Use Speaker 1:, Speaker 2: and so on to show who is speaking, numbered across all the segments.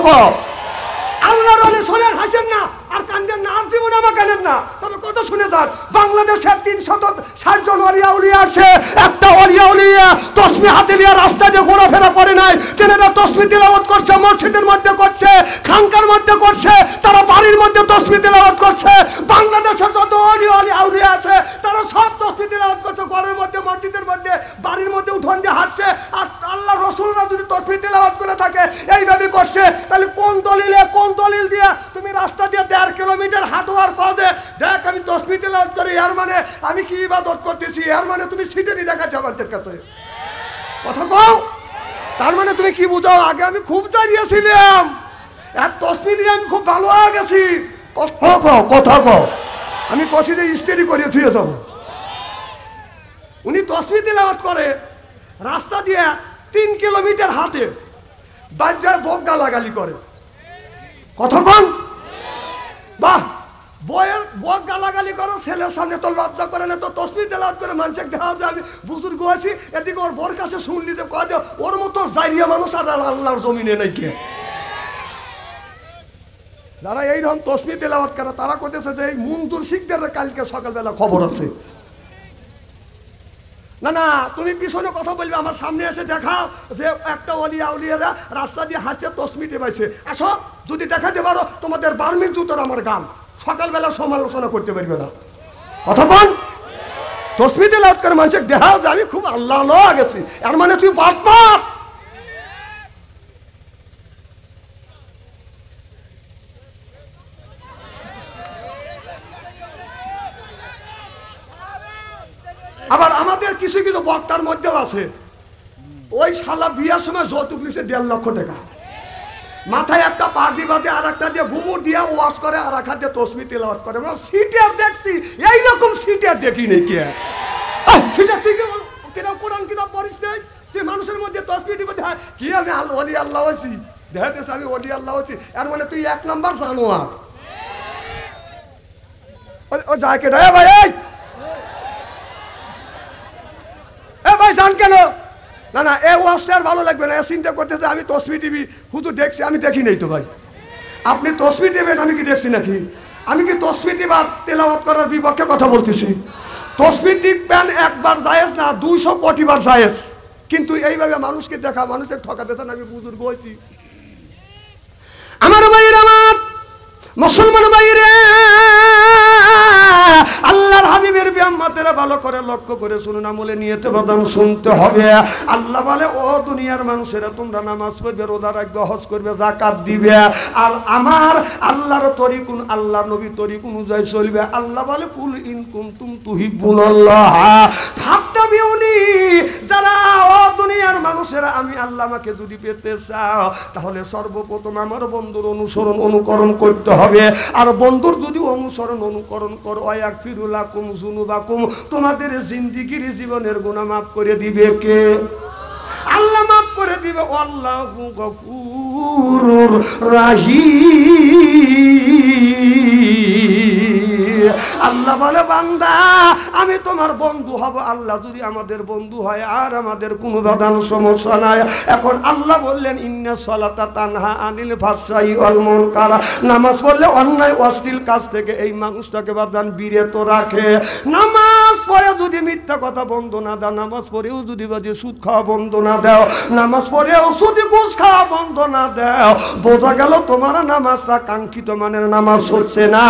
Speaker 1: কো আল্লাহর ওলি শোনেন হাসেন না আর কান্দেন না আর জীবনে আমার কানেন না তবে কথা শুনে যান বাংলাদেশের 360 জন ওলিয়া উলিয়া আছে একটা ওলিয়া উলিয়া তসবিহ হাতে নিয়ে রাস্তা দিয়ে ঘোরাফেরা করে নাই তেনারা তসবিহ তিলাওয়াত করছে মসজিদের মধ্যে করছে খানকার মধ্যে করছে তারা বাড়ির মধ্যে তসবিহ তিলাওয়াত করছে বাংলাদেশের যত ওলিয়া উলিয়া আছে তারা সব তসবিহ তিলাওয়াত করছে ঘরের মধ্যে মসজিদের মধ্যে বাড়ির মধ্যে উঠোন দিয়ে হাঁটছে আর আল্লাহ রাসূলরা যদি তসবিহ তিলাওয়াত করে থাকে এইভাবে করছে তাহলে কোন দলিল দিয়ে তুমি রাস্তা দিয়ে 1.5 কিলোমিটার হাঁটুয়ার কাজে দেখ আমি তসবিহ তিলাওয়াত করি এর মানে আমি কি ইবাদত করতেছি এর মানে তুমি সিটেরই দেখাচ্ছ আমাদের কাছে কথা কও তার মানে তুমি কি বুঝাও আগে আমি খুব চাইছিলাম এক তসবিহ নিয়ে আমি খুব ভালো হয়ে গেছি কথা কও আমি কছি যে ইস্তেরি করিয়ে থুয়ে যাবো উনি তসবিহ তিলাওয়াত করে রাস্তা দিয়ে 3 কিলোমিটার হাঁটে বাচ্চার বক গালাগালি করে কথা কন বাহ বইয়ের বক গালাগালি করো ছেলের সামনে তো লজ্জা করে না তো তসবিহ তেলাওয়াত করে মানুষকে দেখা যায় আমি বুজুর্গ আছি এদিকে ওর বোর কাছে শুনলি তো কয় ওর মতো জাইরিয়া মানুষ আর আল্লাহর জমিনে নাই কে যারা এইরকম তসবিহ তেলাওয়াত করে তারা কইতেছে যে এই মুনজুর শিখদের কালকে সকালবেলা খবর আছে না না তুমি পিছনে কথা বলবে আমার সামনে এসে দেখাও যে একটা ওলিয়া উলিয়ারা রাস্তা দিয়ে হাঁটছে তসবিহ টেপাইছে আসো যদি দেখাতে পারো তোমাদের বার্মির জুতোর আমার গান সকালবেলা সমালোচনা করতে পারবে না কথা কোন তসবিহ তেলাওয়াত করে মানুষকে দেখাও যে আমি খুব আল্লাহ গেছি এর মানে তুই বাটপার আবার আমাদের কিছু কিছু বক্তার মধ্যেও আছে ওই শালা বিয়ার সময় যৌতুক নিছে 1.5 লক্ষ টাকা মাথায় একটা পাগড়ি বাঁধে আর একটা দিয়ে ঘুমুর দিয়ে ওয়াশ করে আর একটা দিয়ে তসবিহ তেলাওয়াত করে সিটার দেখছি এইরকম সিটার দেখি নেই কে সিটার ঠিক কিনা কোরআন কিনা পড়িস নাই তুই মানুষের মধ্যে তসবিহ টিপে দেখ কি আমি ওলি আল্লাহ আছি দেখাতেছি আমি ওলি আল্লাহ আছি এর মানে তুই 1 নম্বর জানোয়ার ও যায় কে রে ভাই ভাই জান কেন না না এ ওয়াজটা আর ভালো লাগবে না চিন্তা করতেছে আমি তসবিহ টিভি হুজুর দেখছি আমি দেখি নাই তো ভাই আপনি তসবিহ টিপেন আমি কি দেখছি নাকি আমি কি তসবিহ টিপার তেলাওয়াত করার বিপক্ষে কথা বলতেছি তসবিহ টিপেন একবার জায়েজ না 200 কোটি বার জায়েজ কিন্তু এইভাবে মানুষকে দেখা মানুষের ঠকাতেছেন আমি বুজুর্গ হয়েছি আমার ভাইয়ের আমার মুসলমান ভাইরে আল্লাহর হাবিবের বিয়াম্মাতেরা ভালো করে লক্ষ্য করে শুনুন আমলে নিয়তে বাদান শুনতে হবে আল্লাহ বলে ও দুনিয়ার মানুষেরা তোমরা নামাজ পড়বে রোজা রাখবে হজ করবে যাকাত দিবে আর আমার আল্লাহর তরিকুন আল্লাহর নবী তরিকুন অনুযায়ী চলবে আল্লাহ বলে কুল ইন কুনতুম তুহিব্বুনাল্লাহ ফাত্তাবিউনি যারা ও দুনিয়ার মানুষেরা আমি আল্লাহ আমাকে যদি পেতে চাও তাহলে সর্বপ্রথম আমার বন্ধুর অনুকরণ করতে হবে আর বন্ধুর যদি অনুকরণ করো আয়াগফিরু লাকুম যুনুবাকুম তোমাদের জিন্দেগীর জীবনের গুনাহ মাফ করে দিবে কে আল্লাহ মাফ করে দিবে আল্লাহু গফুরুর রাহিম আল্লাহ বলে বান্দা আমি তোমার বন্ধু হব আল্লাহ যদি আমাদের বন্ধু হয় আর আমাদের কোনো বাধান সমস্যা নাই এখন আল্লাহ বললেন ইন্না সালাতা তানহা আনিল ফাহশাই ওয়াল মুনকার নামাজ পড়লে অন্যায় অশ্লীল কাজ থেকে এই মানুষটাকে বাধান বিরত রাখে নামাজ পড়ে যদি মিথ্যা কথা বন্ধ না দাও নামাজ পড়েও যদি বাজে সুদ খাওয়া বন্ধ না দাও নামাজ পড়েও যদি ঘুষ খাওয়া বন্ধ না দাও বোঝা গেল তোমার নামাজটা কাঙ্ক্ষিত মানের নামাজ হচ্ছে না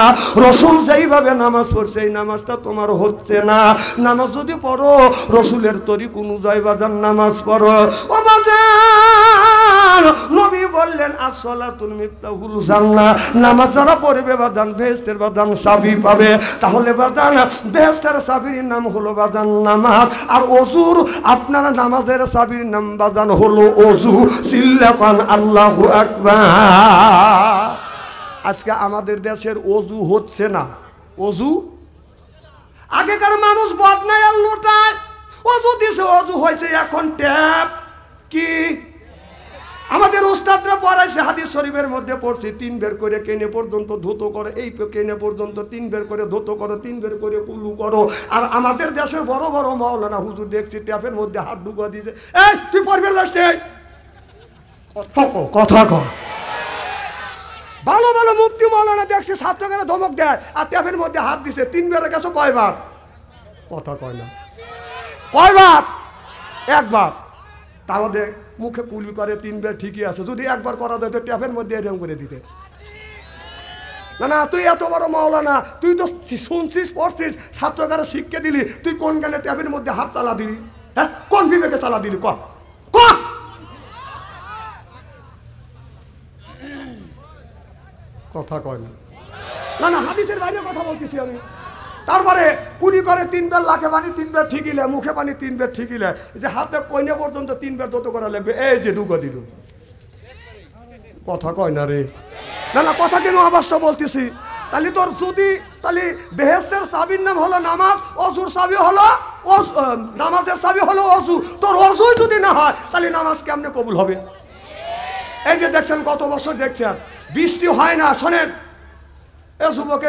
Speaker 1: রাসূল যেইভাবে নামাজ পড়ছে এই নামাজটা তোমার হচ্ছে না নামাজ যদি পড়ো রাসূলের তরিক অনুযায়ী বাজান নামাজ পড়ো ও বাজান নবী বললেন আসসালাতুল মিফতাহুল জান্নাহ নামাজ যারা পড়বে বাজান বেহেশতের বাজান চাবি পাবে তাহলে বাজান বেহেশতের চাবির নাম হলো বাজান নামাজ আর ওযুর আপনারা নামাজের চাবির নাম বাজান হলো ওযু সিল্লাকান আল্লাহু আকবার আজকে আমাদের দেশের ওযু হচ্ছে না ওযু আগেকার মানুষ বদনায় আর লোটায় ওযু দিছে ওযু হয়েছে এখন ট্যাপ কি আমাদের উস্তাদরা পড়াইছে হাদিস শরীফের মধ্যে পড়ছি 3 বের করে কেনে পর্যন্ত ধুতো করে এই কেনে পর্যন্ত 3 বের করে ধুতো করো 3 বের করে কুলু করো আর আমাদের দেশের বড় বড় মাওলানা হুজুর দেখছি ট্যাপের মধ্যে হাত ঢুকিয়ে দিয়েছে এই তুই পড়বে যাস কথা কর ভালো ভালো মুফতি মৌলানা দেখছি ছাত্রকে ধমক দেয় আর ট্যাপের মধ্যে হাত দিছে 3 বারের কাছে কয়বার কথা কয় না কয়বার একবার তাহলে মুখে কুলি করে 3 বার ঠিকই আছে যদি একবার করা যায় তো ট্যাপের মধ্যে এরকম করে দিতে না না তুই এত বড় মাওলানা তুই তো শুনছিস পড়ছিস ছাত্রকারে শিক্ষা দিলি তুই কোন গানে ট্যাপের মধ্যে হাত চালা দিলি হ্যাঁ কোন বিবেকে চালা দিলি কর কথা কয় না না না হাদিসের বাইরে কথা বলতেছি আমি তারপরে কুলি করে 3 বার লাখে পানি 3 বার ঠিকই লে মুখে পানি 3 বার ঠিকই লে যে হাতে কইনে পর্যন্ত 3 বার দত করা লাগবে এই যে ডুবা দিল কথা কয় না রে না না কথা কেন আওয়াজটা বলতেছি তাহলে তোর যদি তাহলে বেহেশতের চাবির নাম হলো নামাজ অজুর চাবি হলো নামাজের চাবি হলো অজু তোর অজুই যদি না হয় তাহলে নামাজ কেমনে কবুল হবে এই যে দেখছেন কত বছর দেখছেন বৃষ্টি হয় না শোনেন এ যুবক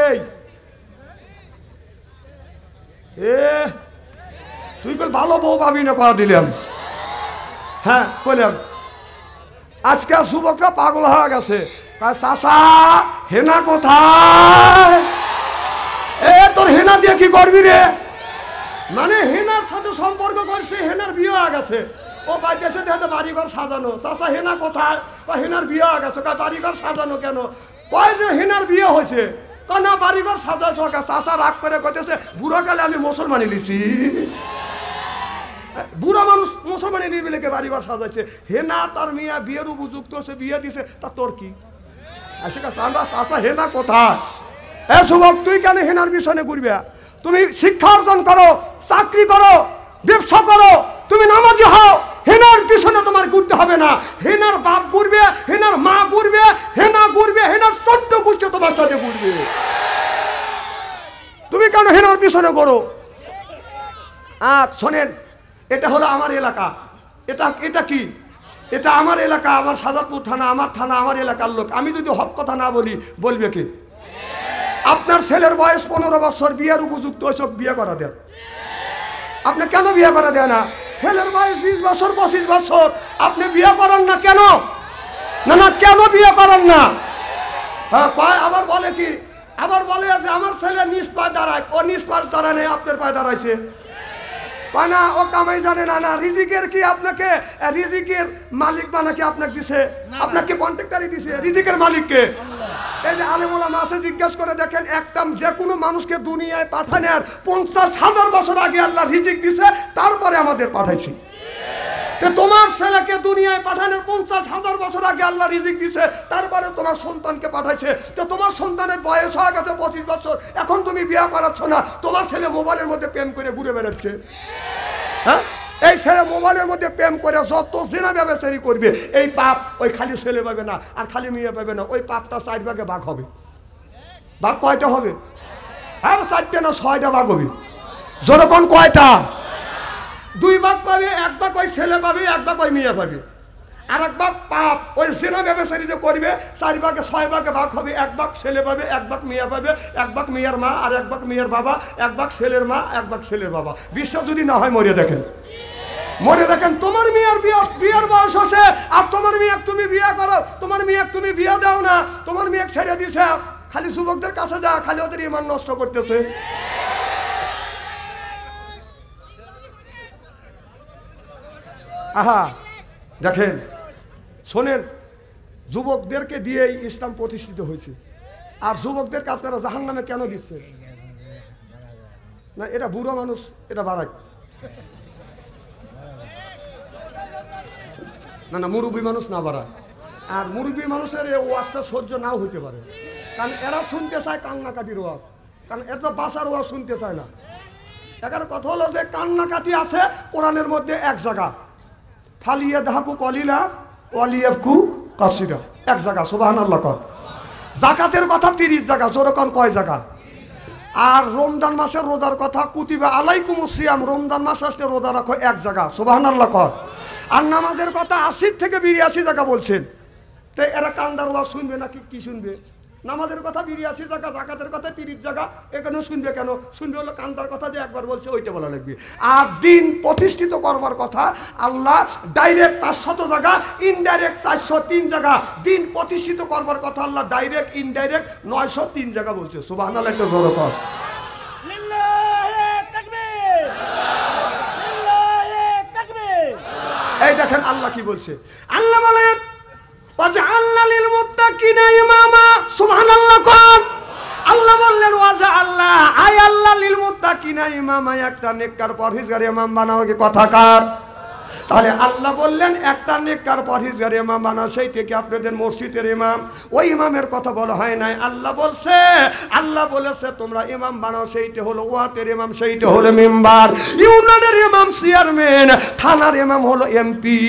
Speaker 1: তুই কই ভালো বউ পাবি না করা দিলাম হ্যাঁ কইলাম আজকে যুবকরা পাগল হয়ে গেছে চাচা হেনা কোথায় তোর হেনা দিয়ে কি করবি রে মানে হেনার সাথে সম্পর্ক করছে হেনার বিয়ে হয়ে গেছে ও বাইদেশে দেখে বাড়িঘর সাজানো চাচা হেনা কোথায় বা হেনার বিয়ে হয়ে গেছে বাড়িঘর সাজানো কেন কয় যে হেনার বিয়ে হয়েছে না বাড়িঘর সাজা সরকার চাচা রাগ করে কইতেছে বুড়ো কালে আমি মুসলমানি লিছি বুড়া মানুষ মুসলমানি নিবিলেকে বাড়িঘর সাজাইছে হেনা তার মিয়া বিয়ের উপযুক্ত হচ্ছে বিয়ে দিছে তা তোর কি চাচা হেনা কোথায় যুবক তুই কেন হেনার পিছনে ঘুরবে তুমি শিক্ষা অর্জন করো চাকরি করো ব্যবসা করো তুমি নামাজি হও হেনার পিছনে তোমার ঘুরতে হবে না হেনার বাপ ঘুরবে হেনার মা ঘুরবে হেনা ঘুরবে হেনার 14 গোষ্ঠী তোমার সাথে ঘুরবে তুমি কেন হেনার পিছনে করো শোনেন এটা হলো আমার এলাকা এটা কি এটা আমার এলাকা আমার সাজাদপুর থানা আমার এলাকার লোক আমি যদি হক কথা না বলি বলবে কি আপনার ছেলের বয়স 15 বছর বিয়ের উপযুক্ত ওইসব বিয়ে করা দেন আপনি কেন বিয়ে করা দেয় না ছেলের বয়স 20 বছর 25 বছর আপনি বিয়ে করেন না কেন না না কেন বিয়ে করেন না আবার বলে কি আবার বলে যে আমার ছেলে নিজ পায়ে দাঁড়ায় ও নিজ পায়ে দাঁড়ায় নেই আপনার পায়ে দাঁড়াইছে না ও কামাই জানে না না রিজিকের কি আপনাকে রিজিকের মালিক বানাকে আপনাকে দিছে আপনাকে কন্ট্রাক্টরই দিছে রিজিকের মালিককে এই যে আলেম ওলামা আছে জিজ্ঞেস করে দেখেন একটা যে কোনো মানুষকে দুনিয়ায় পাঠানোর 50,000 বছর আগে আল্লাহ রিজিক দিছে তারপরে আমাদের পাঠাইছি তোমার ছেলেকে দুনিয়ায় পাঠানোর 50,000 বছর আগে আল্লাহ রিজিক দিছে তারপরে তোমার সন্তানকে পাঠাইছে তো তোমার সন্তানের বয়স হয়ে গেছে 25 বছর এখন তুমি বিয়ে করাচ্ছ না তোমার ছেলে মোবাইলের মধ্যে প্রেম করে ঘুরে বেড়াচ্ছে হ্যাঁ এই ছেলে মোবাইলের মধ্যে প্রেম করে যত জিনা ব্যবচারী করবে এই পাপ ওই খালি ছেলে পাবে না আর খালি মেয়ে পাবে না ওই পাপটা 4 ভাগে ভাগ হবে ভাগ কয়টা হবে আর 4টে না 6টা ভাগ হবে যখন কয়টা 2 ভাগ পাবে 1 ভাগ ওই ছেলে পাবে 1 ভাগ ওই মেয়ে পাবে আর 1 ভাগ পাপ ওই জিনা ব্যবচারী যে করবে 4 ভাগে 6 ভাগে ভাগ হবে 1 ভাগ ছেলে পাবে 1 ভাগ মেয়ে পাবে 1 ভাগ মেয়ের মা আর 1 ভাগ মেয়ের বাবা 1 ভাগ ছেলের মা 1 ভাগ ছেলের বাবা বিশ্বাস যদি না হয় মরে দেখেন তোমার বিয়ের বয়স আছে আর তোমার মেয়ে তুমি বিয়ে করো তোমার মেয়ে তুমি বিয়ে দাও না তোমার মেয়ে ছেড়ে দিছে খালি যুবকদের কাছে যা খালি ওদের ঈমান নষ্ট করতেছে আহা দেখেন শোনেন যুবকদেরকে দিয়েই ইসলাম প্রতিষ্ঠিত হয়েছে আর যুবকদেরকে আপনারা জাহান্নামে কেন দিচ্ছেন না এটা বুড়ো মানুষ এটা বাড়ায় না না মুরব্বী মানুষ না বাড়ায় আর মুরব্বী মানুষের এই ওয়াজটা সহ্য নাও হইতে পারে কারণ এরা শুনতে চায় কান্নাকাটির ওয়াজ কারণ এরা বাসার ওয়াজ শুনতে চায় না এখানে কথা হলো যে কান্নাকাটি আছে কোরআনের মধ্যে এক জায়গা ফালিয়া দাহাকু কলিলা ওয়ালিয়াবকু কাসিরা এক জায়গা সুবহানাল্লাহ কর যাকাতের কথা 30 জায়গা জোরকন কয় জায়গা আর রমজান মাসের রোজার কথা কুতিবা আলাইকুমুস সিয়াম রমজান মাস আসলে রোজা রাখো এক জায়গা সুবহানাল্লাহ কর আর নামাজের কথা 80 থেকে 82 জায়গা বলছেন তো এরা কান্দার ওয়াজ শুনবে নাকি কি শুনবে নামাজের কথা 82 জায়গা, যাকাতের কথা 30 জায়গা, এখানেও শুনবে কেন? শুনবে হলো কান্দার কথা যে একবার বলছে ওইটা বলা লাগবে। আর দিন প্রতিষ্ঠিত করবার কথা আল্লাহ ডাইরেক্ট 500 জায়গা, ইনডাইরেক্ট 403 জায়গা। দিন প্রতিষ্ঠিত করবার কথা আল্লাহ ডাইরেক্ট ইনডাইরেক্ট 903 জায়গা বলছে। সুবহানাল্লাহ, একটা জোরে কর। এই দেখেন আল্লাহ কি বলছে। আল্লাহ বলেন ওয়াজআলনা লিল মুত্তাকিনা ইমামা। সুবহানাল্লাহ কোন আল্লাহ বললেন ওয়াজআলনা, আয় আল্লাহ লিল মুত্তাকিনা ইমামা, একটা নেককার পরহেজগার ইমাম বানাও। কি কথাকার? তাহলে আল্লাহ বললেন একটা নেককার পরহেজগার ইমাম বানাও, সেই থেকে আপনাদের মসজিদের ইমাম। ওই ইমামের কথা বলা হয় নাই। আল্লাহ বলছে, আল্লাহ বলেছে তোমরা ইমাম বানাও, সেইটা হলো ওয়াতের ইমাম, সেইটা হলো মেম্বার। ইউনিয়নের ইমাম চেয়ারম্যান, থানার ইমাম হলো এমপি,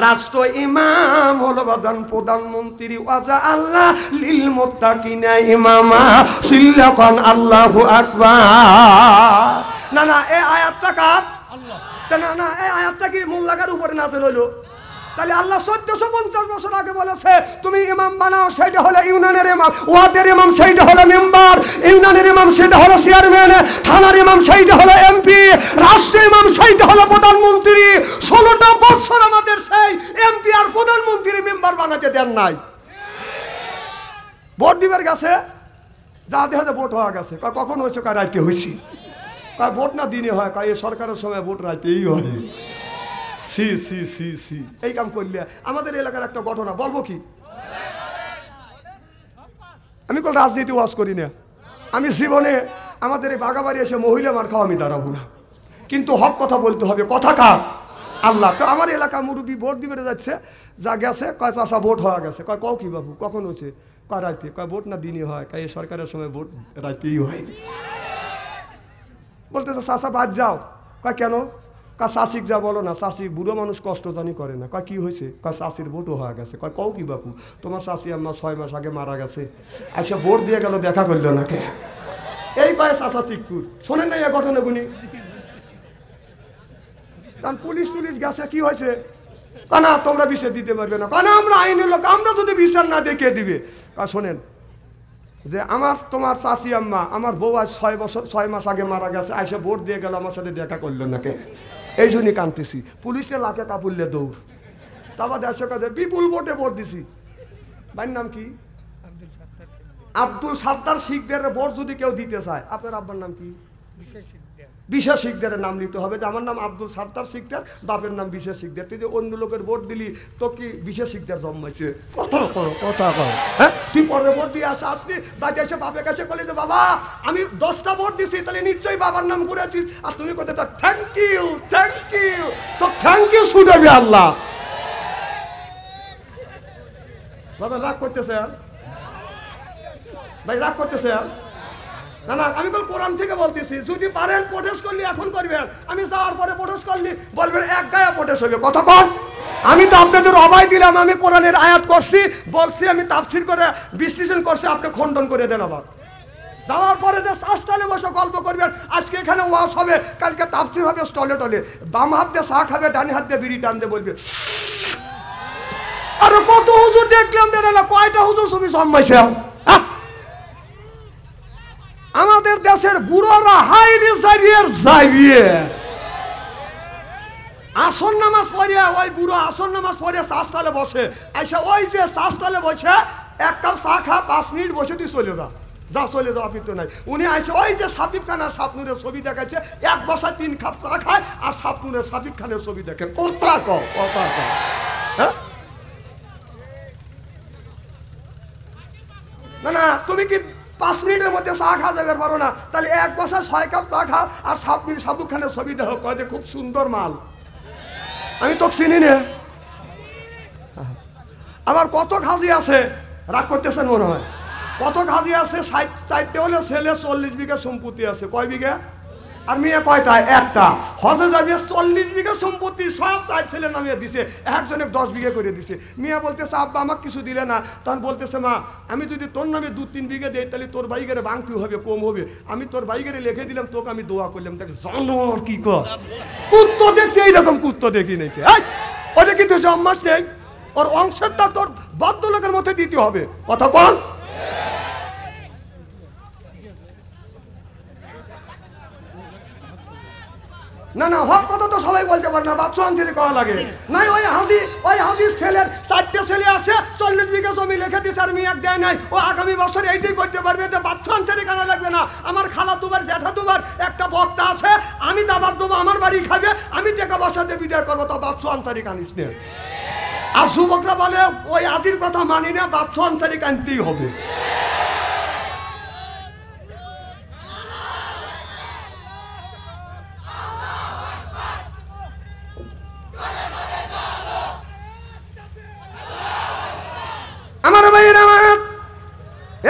Speaker 1: রাষ্ট্র ইমাম হলো প্রধানমন্ত্রী। ওয়াজআলনা লিল মুত্তাকিনা ইমামা। সিল্লাকান আল্লাহু আকবার। না না, এই আয়াতটা কার? আল্লাহ। না না, এই আয়াতটা কি মোল্লাগার উপরে নাযিল হলো? তাহলে আল্লাহ 1450 বছর আগে বলেছে তুমি ইমাম বানাও, সেইটা হলো ইউনিয়নের ইমাম, ওয়ার্ডের ইমাম সেইটা হলো মেম্বার, ইউনিয়নের ইমাম সেটা হলো চেয়ারম্যান, থানার ইমাম সেইটা হলো এমপি, রাষ্ট্রীয় ইমাম সেইটা হলো প্রধানমন্ত্রী। 16টা বছর আমাদের সেই এমপি আর প্রধানমন্ত্রী মেম্বার বানাতে দেন নাই। ভোট দিবার গেছে, যা দেখা ভোট হওয়া গেছে, কখন হয়েছে? রাইতে হয়েছি। ভোট না দিনে হয়, এই সরকারের সময় ভোট রাইতেই হয়। সি সি সি সি, এই কাম করলে আমাদের এলাকার একটা ঘটনা বলবো কি? আমি কোন রাজনীতি ওয়াজ করি না। আমি জীবনে আমাদের এই বাগাবাড়ি এসে মহিলা মার খাওয়া আমি দাঁড়াবো না, কিন্তু হক কথা বলতে হবে। কথা কার? আল্লাহ। তো আমার এলাকা মুরব্বী ভোট দিবে যাচ্ছে, যা গেছে কয় চাষা ভোট হওয়া গেছে। কয় কও কি বাবু, কখন হচ্ছে? কয় রাইতে। কয় ভোট না দিনে হয়? কয় এই সরকারের সময় ভোট রাইতেই হয়। বলতে তো চাষা বাদ যাও। কয় কেন? কয় চাষিক যা বলো না, চাষি বুড়ো মানুষ কষ্ট জানি করে না। কয় কি হয়েছে? কয় চাষির ভোটও হয়ে গেছে। কয় কও কি বাপু, তোমার চাষি আমার 6 মাস আগে মারা গেছে, এসে ভোট দিয়ে গেল, দেখা করলো না কে? এই পায়ে চাষা শিখপুর। শোনেন না এই ঘটনা গুনি? কারণ পুলিশ গেছে, কি হয়েছে? কানা তোমরা বিচার দিতে পারবে না। কানা আমরা আইনের লোক, আমরা যদি বিচার না দিয়ে কে দিবে? শোনেন যে আমার তোমার চাষি আম্মা, আমার বউ আজ 6 মাস আগে মারা গেছে, এসে ভোট দিয়ে গেল, আমার সাথে দেখা করলো না কে? এই জন্যই কাঁদতেছি। পুলিশে লাখে কাপুরলে দৌড়। তারপর দেড়শো কাজে বিপুল ভোটে ভোট দিছি। ভাইয়ের নাম কি? আব্দুল সাত্তার শিকদারের ভোট যদি কেউ দিতে চায়, আপনার আব্বার নাম কি? বিশেষ শিকদারের নাম নিতে হবে যে আমার নাম আব্দুল সাত্তার শিকদার, বাপের নাম বিশেষ শিকদার। তুই যে অন্য লোকের ভোট দিলি, তো কি বিশেষ শিকদার জন্মাইছে? কথা করো, কথা করো। হ্যাঁ, তুই পরে ভোট দিয়ে আসলি, বাড়িতে এসে বাপের কাছে বলি যে বাবা আমি 10টা ভোট দিছি, তাহলে নিশ্চয়ই বাবার নাম করেছিস। আর তুমি কোথায় তো থ্যাংক ইউ, থ্যাংক ইউ। তো থ্যাংক ইউ শুধবি আল্লাহ। বাবা রাগ করতেছে ভাই, রাগ করতেছে? না না, আমি বল কোরআন থেকে বলতেছি। যদি পারেন প্রোটেস্ট করলি এখন করবেন, আমি যাওয়ার পরে প্রোটেস্ট করলি বলবেন এক গায়ে প্রোটেস্ট হবে। কথা কন। আমি তো আপনাদের অভয় দিলাম, আমি কোরআনের আয়াত করছি, বলছি, আমি তাফসীর করে বিশ্লেষণ করছি, আপনি খণ্ডন করে দেন। আবার যাওয়ার পরে যে স্টলে বসে গল্প করবেন, আজকে এখানে ওয়াজ হবে, কালকে তাফসীর হবে স্টলে টলে, বাম হাত দিয়ে চা খাবে, ডান হাত দিয়ে বিড়ি টানতে বলবে। আরে কত হুজুর দেখলাম, কয়টা হুজুর তুমি জন্মাইছে? আমাদের দেশের বুড়োরা হাই রিসাইয়ের যাইয়ে আসর নামাজ পড়িয়া, ওই বুড়ো আসর নামাজ পড়িয়া চাষতালে বসে, এসে ওই যে চাষতালে বসে 1 কাপ চা খা, 5 মিনিট বসে তুই চলে যা, যা চলে যাও, আপনি তো নাই। উনি আইসে ওই যে সাবিব খান আর সাপনুরের ছবি দেখাচ্ছে, 1 বসায় 3 কাপ চা খায়, আর সাপনুরের সাবিব খানের ছবি দেখেন। কথা কও, কথা কও। হ্যাঁ, না না, তুমি কি 5 মিনিটের মধ্যে চা খাওয়া যাবে পারো না? তাহলে 1 বছর 6 কাপ চা খাও, আর সাবুক খানের ছবি দেখো, কয় যে খুব সুন্দর মাল, আমি তো চিনি না। আবার কত খাজি আছে, রাগ করতেছেন মনে হয়, কত খাজি আছে, 4টে হলে ছেলে 40 বিঘা সম্পত্তি আছে। কয় বিঘা? আর মেয়ে কয়টা? একটা। হজে যাবে 40 বিঘা সম্পত্তি, সব 4 ছেলে নামিয়ে দিছে, একজনে 10 বিঘা করে দিছে। মেয়ে বলতেছে আব্বা আমাকে কিছু দিলে না। তখন বলতেছে মা আমি যদি তোর নামে 2-3 বিঘা দেই, তাহলে তোর বাইকেরে ভাঙতে হবে, কম হবে। আমি তোর বাইকেরে লিখে দিলাম, তোকে আমি দোয়া করলাম। তাকে জানোয়ার কি কর, কুত্তো দেখছি, এইরকম কুত্তো দেখি নাকি? ওটা কিন্তু জম্মাস নেই, ওর অংশটা তোর বদ্ধ লোকের মধ্যে দিতে হবে। কথা কন। না না, হক কথা তো সবাই বলতে পারে না, বাচ্চা আনসারি করা লাগে। নাই ওই হাজির ছেলের 4টে ছেলে আছে, 40 বিঘা জমি লিখে দিচ্ছে আর মেয়াক দেয় নাই, ও আগামী বছর এইটাই করতে পারবে, তো বাচ্চা আনসারি করা লাগবে না। আমার খালা দুবার জ্যাঠা দুবার একটা বক্তা আছে, আমি দাবার দেবো, আমার বাড়ি খাবে, আমি টাকা বসাতে বিদায় করবো, তো বাচ্চা আনসারি কানিস না। আর যুবকরা বলে ওই আদির কথা মানি না, বাচ্চা আনসারি কানতেই হবে। আমার ভাইয়েরা,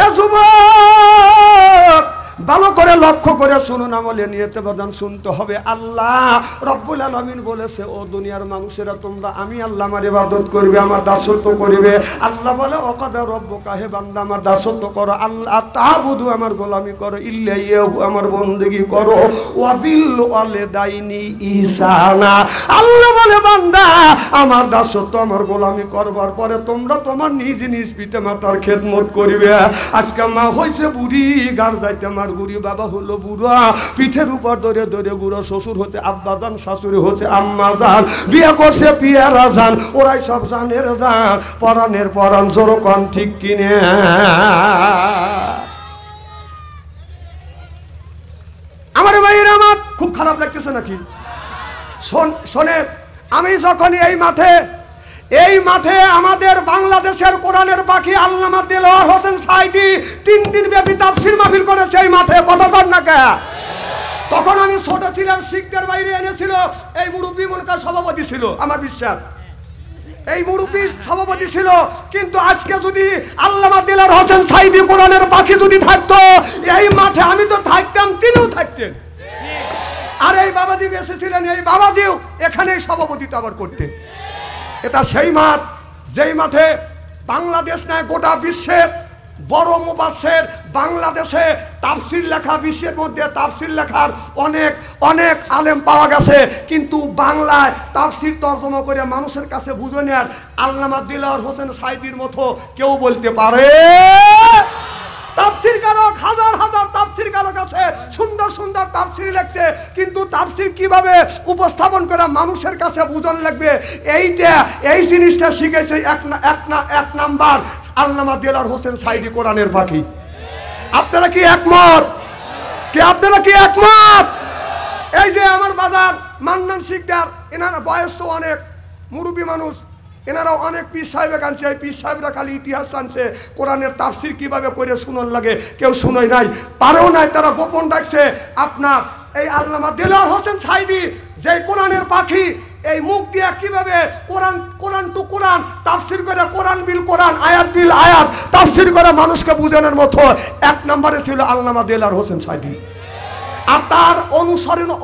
Speaker 1: এ যুবক ভালো করে লক্ষ্য করে শুনুন, আমলে নিয়তে বাদান শুনতে হবে। আল্লাহ রব্বুল আলামিন বলেছে, ও দুনিয়ার মানুষেরা তোমরা আমি আল্লাহ আমার ইবাদত করবে, আমার দাসত্ব করবে। আল্লাহ বলে, ওয়াকাদা রব্বুকা, হে বান্দা আমার দাসত্ব করো, আল্লাহ তা'বুদু আমার গোলামি করো, ইল্লাহু আমার বন্দেগী করো, ওয়া বিল ওয়ালিদাইনি ইহসানা। আল্লাহ বলে, বান্দা আমার দাসত্ব আমার গোলামি করবার পরে তোমরা তোমার নিজ নিজ পিতা মাতার খেদমত করবে। আজকে মা হইছে বুড়ি, গার যাইতে আমার গুড়ি, বাবা হলো বুড়া, পিঠের উপর ধরে ধরে বুড়ো, শ্বশুর হতে আব্বা জান, শাশুড়ি হচ্ছে আম্মা জান, বিয়ে করছে পিয়ারা জান, ওরাই সব জানের জান, পরাণের পরাণ, জোর কন ঠিক কিনে। আমার ভাইয়েরা, আমার খুব খারাপ লাগতেছে নাকি? শোনে, আমি যখন এই মাঠে আমাদের বাংলাদেশের কোরআনের পাখি আল্লামা দেলোয়ার হোসেন সাঈদী 3 দিন ব্যাপী তাফসীর মাহফিল করেছে এই মাঠে, কতক্ষণ না কে? তখন আমি ছোট ছিলাম, শিখদের বাইরে এনেছিল এই মুরব্বী মনকার সভাপতি ছিল, আমার বিশ্বাস এই মুরব্বী সভাপতি ছিল। কিন্তু আজকে যদি আল্লামা দেলোয়ার হোসেন সাঈদী কোরআনের পাখি যদি থাকতো এই মাঠে, আমি তো থাকতাম, তিনিও থাকতেন। আর এই বাবাজি এসেছিলেন, এই বাবাজিও এখানেই সভাপতিত্ব আবার করতেন। এটা সেই মাঠ যেই মাঠে বাংলাদেশ নয় গোটা বিশ্বের বড় মুফাসসির, বাংলাদেশে তাফসীর লেখা, বিশ্বের মধ্যে তাফসীর লেখার অনেক অনেক আলেম পাওয়া গেছে, কিন্তু বাংলায় তাফসীর তর্জমা করে মানুষের কাছে বুঝে নেয়ার আল্লামা দেলোয়ার হোসেন সাঈদীর মতো কেউ বলতে পারে? তাফসীর কারক হাজার হাজার তাফসীর কারক আছে, সুন্দর সুন্দর তাফসীর লেখছে, কিন্তু তাফসীর কিভাবে উপস্থাপন করা মানুষের কাছে বুঝন লাগবে, এই জিনিসটা শিখেছে এক নাম্বার আল্লামা দেলোয়ার হোসেন সাঈদী কোরআনের পাখি। আপনারা কি একমত? আপনারা কি একমত? এই যে আমার বাজার মান্নান শিকদার, এনারা বয়স তো অনেক, মুরব্বী মানুষ, এনারাও অনেক পীর সাহেব আনছে, এই পীর সাহেবরা খালি ইতিহাস আনছে, কোরআনের তাফসীর কিভাবে করে শুনন লাগে কেউ শুনোই নাই, পারেও নাই, তারা গোপন রাখছে। আপনার এই আল্লামা দেলোয়ার হোসেন সাঈদী যে কোরআনের পাখি, এই মুখ দিয়ে কিভাবে কোরআন টু কোরআন তাফসীর করে, কোরআন বিল কোরআন, আয়াত বিল আয়াত তাফসীর করে মানুষকে বুঝানোর মতো 1 নম্বরে ছিল আল্লামা দেলোয়ার হোসেন সাঈদী। আর তার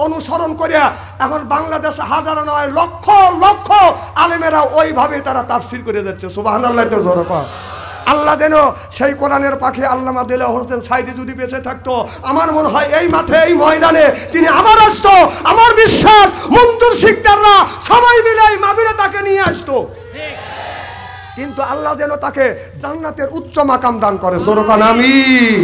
Speaker 1: অনুসরণ করে এখন বাংলাদেশে হাজার নয় লক্ষ লক্ষ আলেমেরা ওইভাবে তারা তাফসীর করে যাচ্ছে। সুবহানাল্লাহ। তো জোরে কর। আল্লাহ যেন সেই কোরআনের পাখি আল্লামা দেলোয়ার হোসেন সাঈদী যদি বেঁচে থাকতো, আমার মনে হয় এই মাঠে, এই ময়দানে তিনি আবার আসতো। আমার বিশ্বাস মন্তুর শিকদাররা সবাই মিলে এই মাহফিলে তাকে নিয়ে আসতো। কিন্তু আল্লাহ যেন তাকে জান্নাতের উচ্চ মাকাম দান করে। জোরে কর আমিন।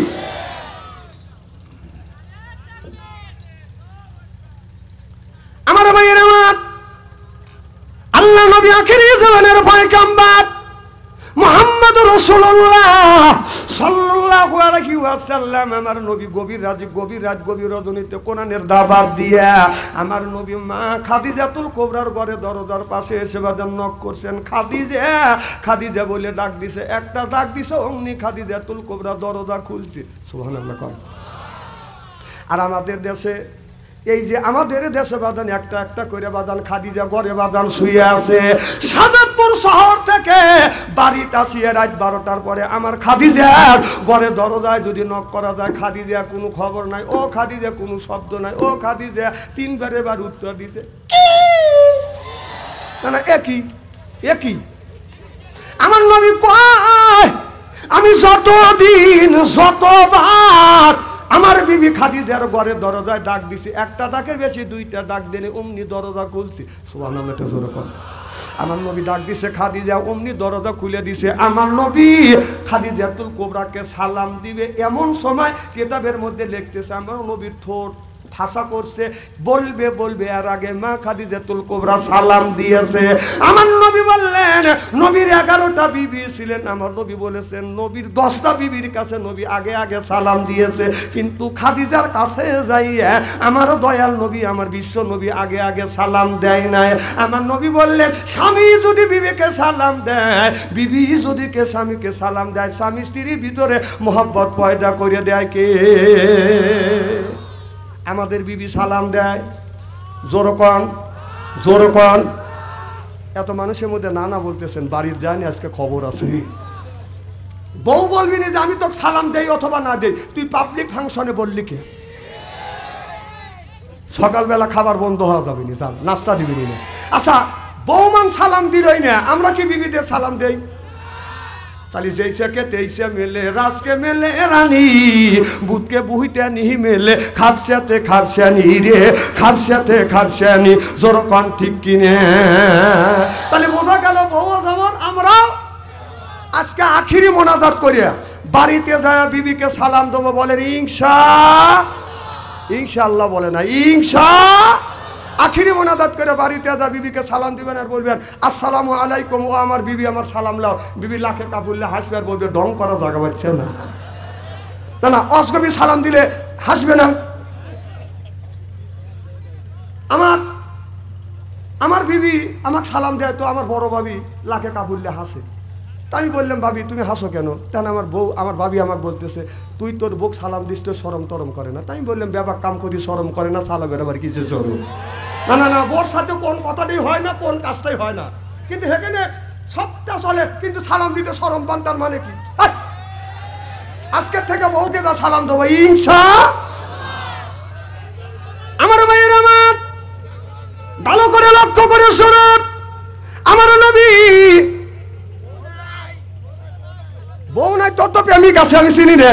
Speaker 1: আমার ভাইয়ের আমার, আল্লাহ নবী আখিরি জামানের পয়গম্বর মুহাম্মদ রাসূলুল্লাহ সাল্লাল্লাহু আলাইহি ওয়াসাল্লাম, আমার নবী গভীর রাত গভীর রজনীতে কোরআনের দাওয়াত দিয়া আমার নবী মা খাদিজাতুল কুবরার ঘরে দরজার পাশে এসে বাজার নক করছেন। খাদিজা বলে ডাক দিছে, একটা ডাক দিছে, অমনি খাদিজাতুল কুবরা দরজা খুলছে। সুবহানাল্লাহ। আর আমাদের দেশে, এই যে আমাদের দেশে বাদান একটা একটা করে বাদান খাদিজা ঘরে বাদান শুয়ে আছে। সাজাদপুর শহর থেকে বাড়িতে আসিয়ে রাত 12টার পরে আমার খাদিজার ঘরে দরজায় যদি নক করা যায়, খাদিজা কোনো খবর নাই, ও খাদিজা কোনো শব্দ নাই, ও খাদিজা 3বার এবার উত্তর দিছে, না একই। আমার নবী কয়, আমি যতবার আমার বিবি খাদিজার ঘরের দরজায় ডাক দিছি, একটা ডাকের বেশি 2টা ডাক দিলে অমনি দরজা খুলছি। সুবহানাল্লাহ। আমার নবী ডাক দিছে খাদিজা, অমনি দরজা খুলে দিছে। আমার নবী খাদিজাতুল কুবরাকে সালাম দিবে, এমন সময় কিতাবের মধ্যে লিখতেছে আমার নবীর ঠোঁট ভাষা করছে, বলবে বলবে এর আগে মা খাদিজাতুল কুবরা সালাম দিয়েছে। আমার নবী বললেন, নবীর 11টা বিবি ছিলেন, আমার নবী বলেছেন নবীর 10টা বিবির কাছে নবী আগে আগে সালাম দিয়েছে, কিন্তু খাদিজার কাছে যাইয়া আমার দয়াল নবী, আমার বিশ্ব নবী আগে আগে সালাম দেয় নাই। আমার নবী বললেন, স্বামী যদি বিবিকে সালাম দেয়, বিবি যদি কে স্বামীকে সালাম দেয়, স্বামী স্ত্রীর ভিতরে মোহাব্বত পয়দা করে দেয় কে? আমাদের বিবি সালাম দেয়। জোর কন, জোর কন। এত মানুষের মধ্যে না বলতেছেন, বাড়ির যায়নি, আজকে খবর আছে। বউ বলবি না যে আমি তোকে সালাম দেই অথবা না দেই, তুই পাবলিক ফাংশনে বললি কে? সকালবেলা খাবার বন্ধ হওয়া যাবে না, যান নাস্তা দিবি না। আচ্ছা, বৌমান সালাম দিলই না, আমরা কি বিবিদের সালাম দেই? তাহলে যেইসেকে তেইসে মেলে, রাজকে মেলে রানী, বুধকে বুহিতে নিহি মেলে, খাপসাতে খাপসানি রে, খাপসাতে খাপসানি। জোর কন ঠিক কিনে? তাহলে বোঝা গেল বউ যেমন আমরাও আজকে আখিরি মোনাজাত করিয়া বাড়িতে যায় বিবিকে সালাম দেবো, বলেন ইনশাআল্লাহ বলে না, আখিরি মোনাজাত করে বাড়িতে যা বিবিকে সালাম দিবেন আর বলবেন আসসালামু আলাইকুম। ও আমার বিবি আমার সালাম লাও। বিবি লাখে কাপুরলে হাসবে আর বলবে ঢং করা জায়গা পাচ্ছে না। না অজগবি সালাম দিলে হাসবে না। আমার বিবি আমাকে সালাম দেয়, তো আমার বড় ভাবি লাখে কাপুরলে হাসে। তা আমি বললাম, ভাবি তুমি হাসো কেন? তাহলে আমার ভাবি আমাকে বলতেছে, তুই তোর বউ সালাম দিস তো শরম টরম করে না। তাই আমি বললাম, ব্যাপার কাম করি শরম করে না, সালামের আবার কিছু শরম? না বোর সাথে কোন কথাটাই হয় না, কোন কাজটাই হয় না, কিন্তু সেখানে সবটা চলে, কিন্তু সালাম দিতে শরম পান, তার মানে কি? আজকের থেকে বউকে যা সালাম দেবো আমার ভাইয়ের আমার ভালো করে লক্ষ্য করে শুনুন। আমার নবী বউ নাই, তোর তো প্রেমিক আছে, আমি চিনি না।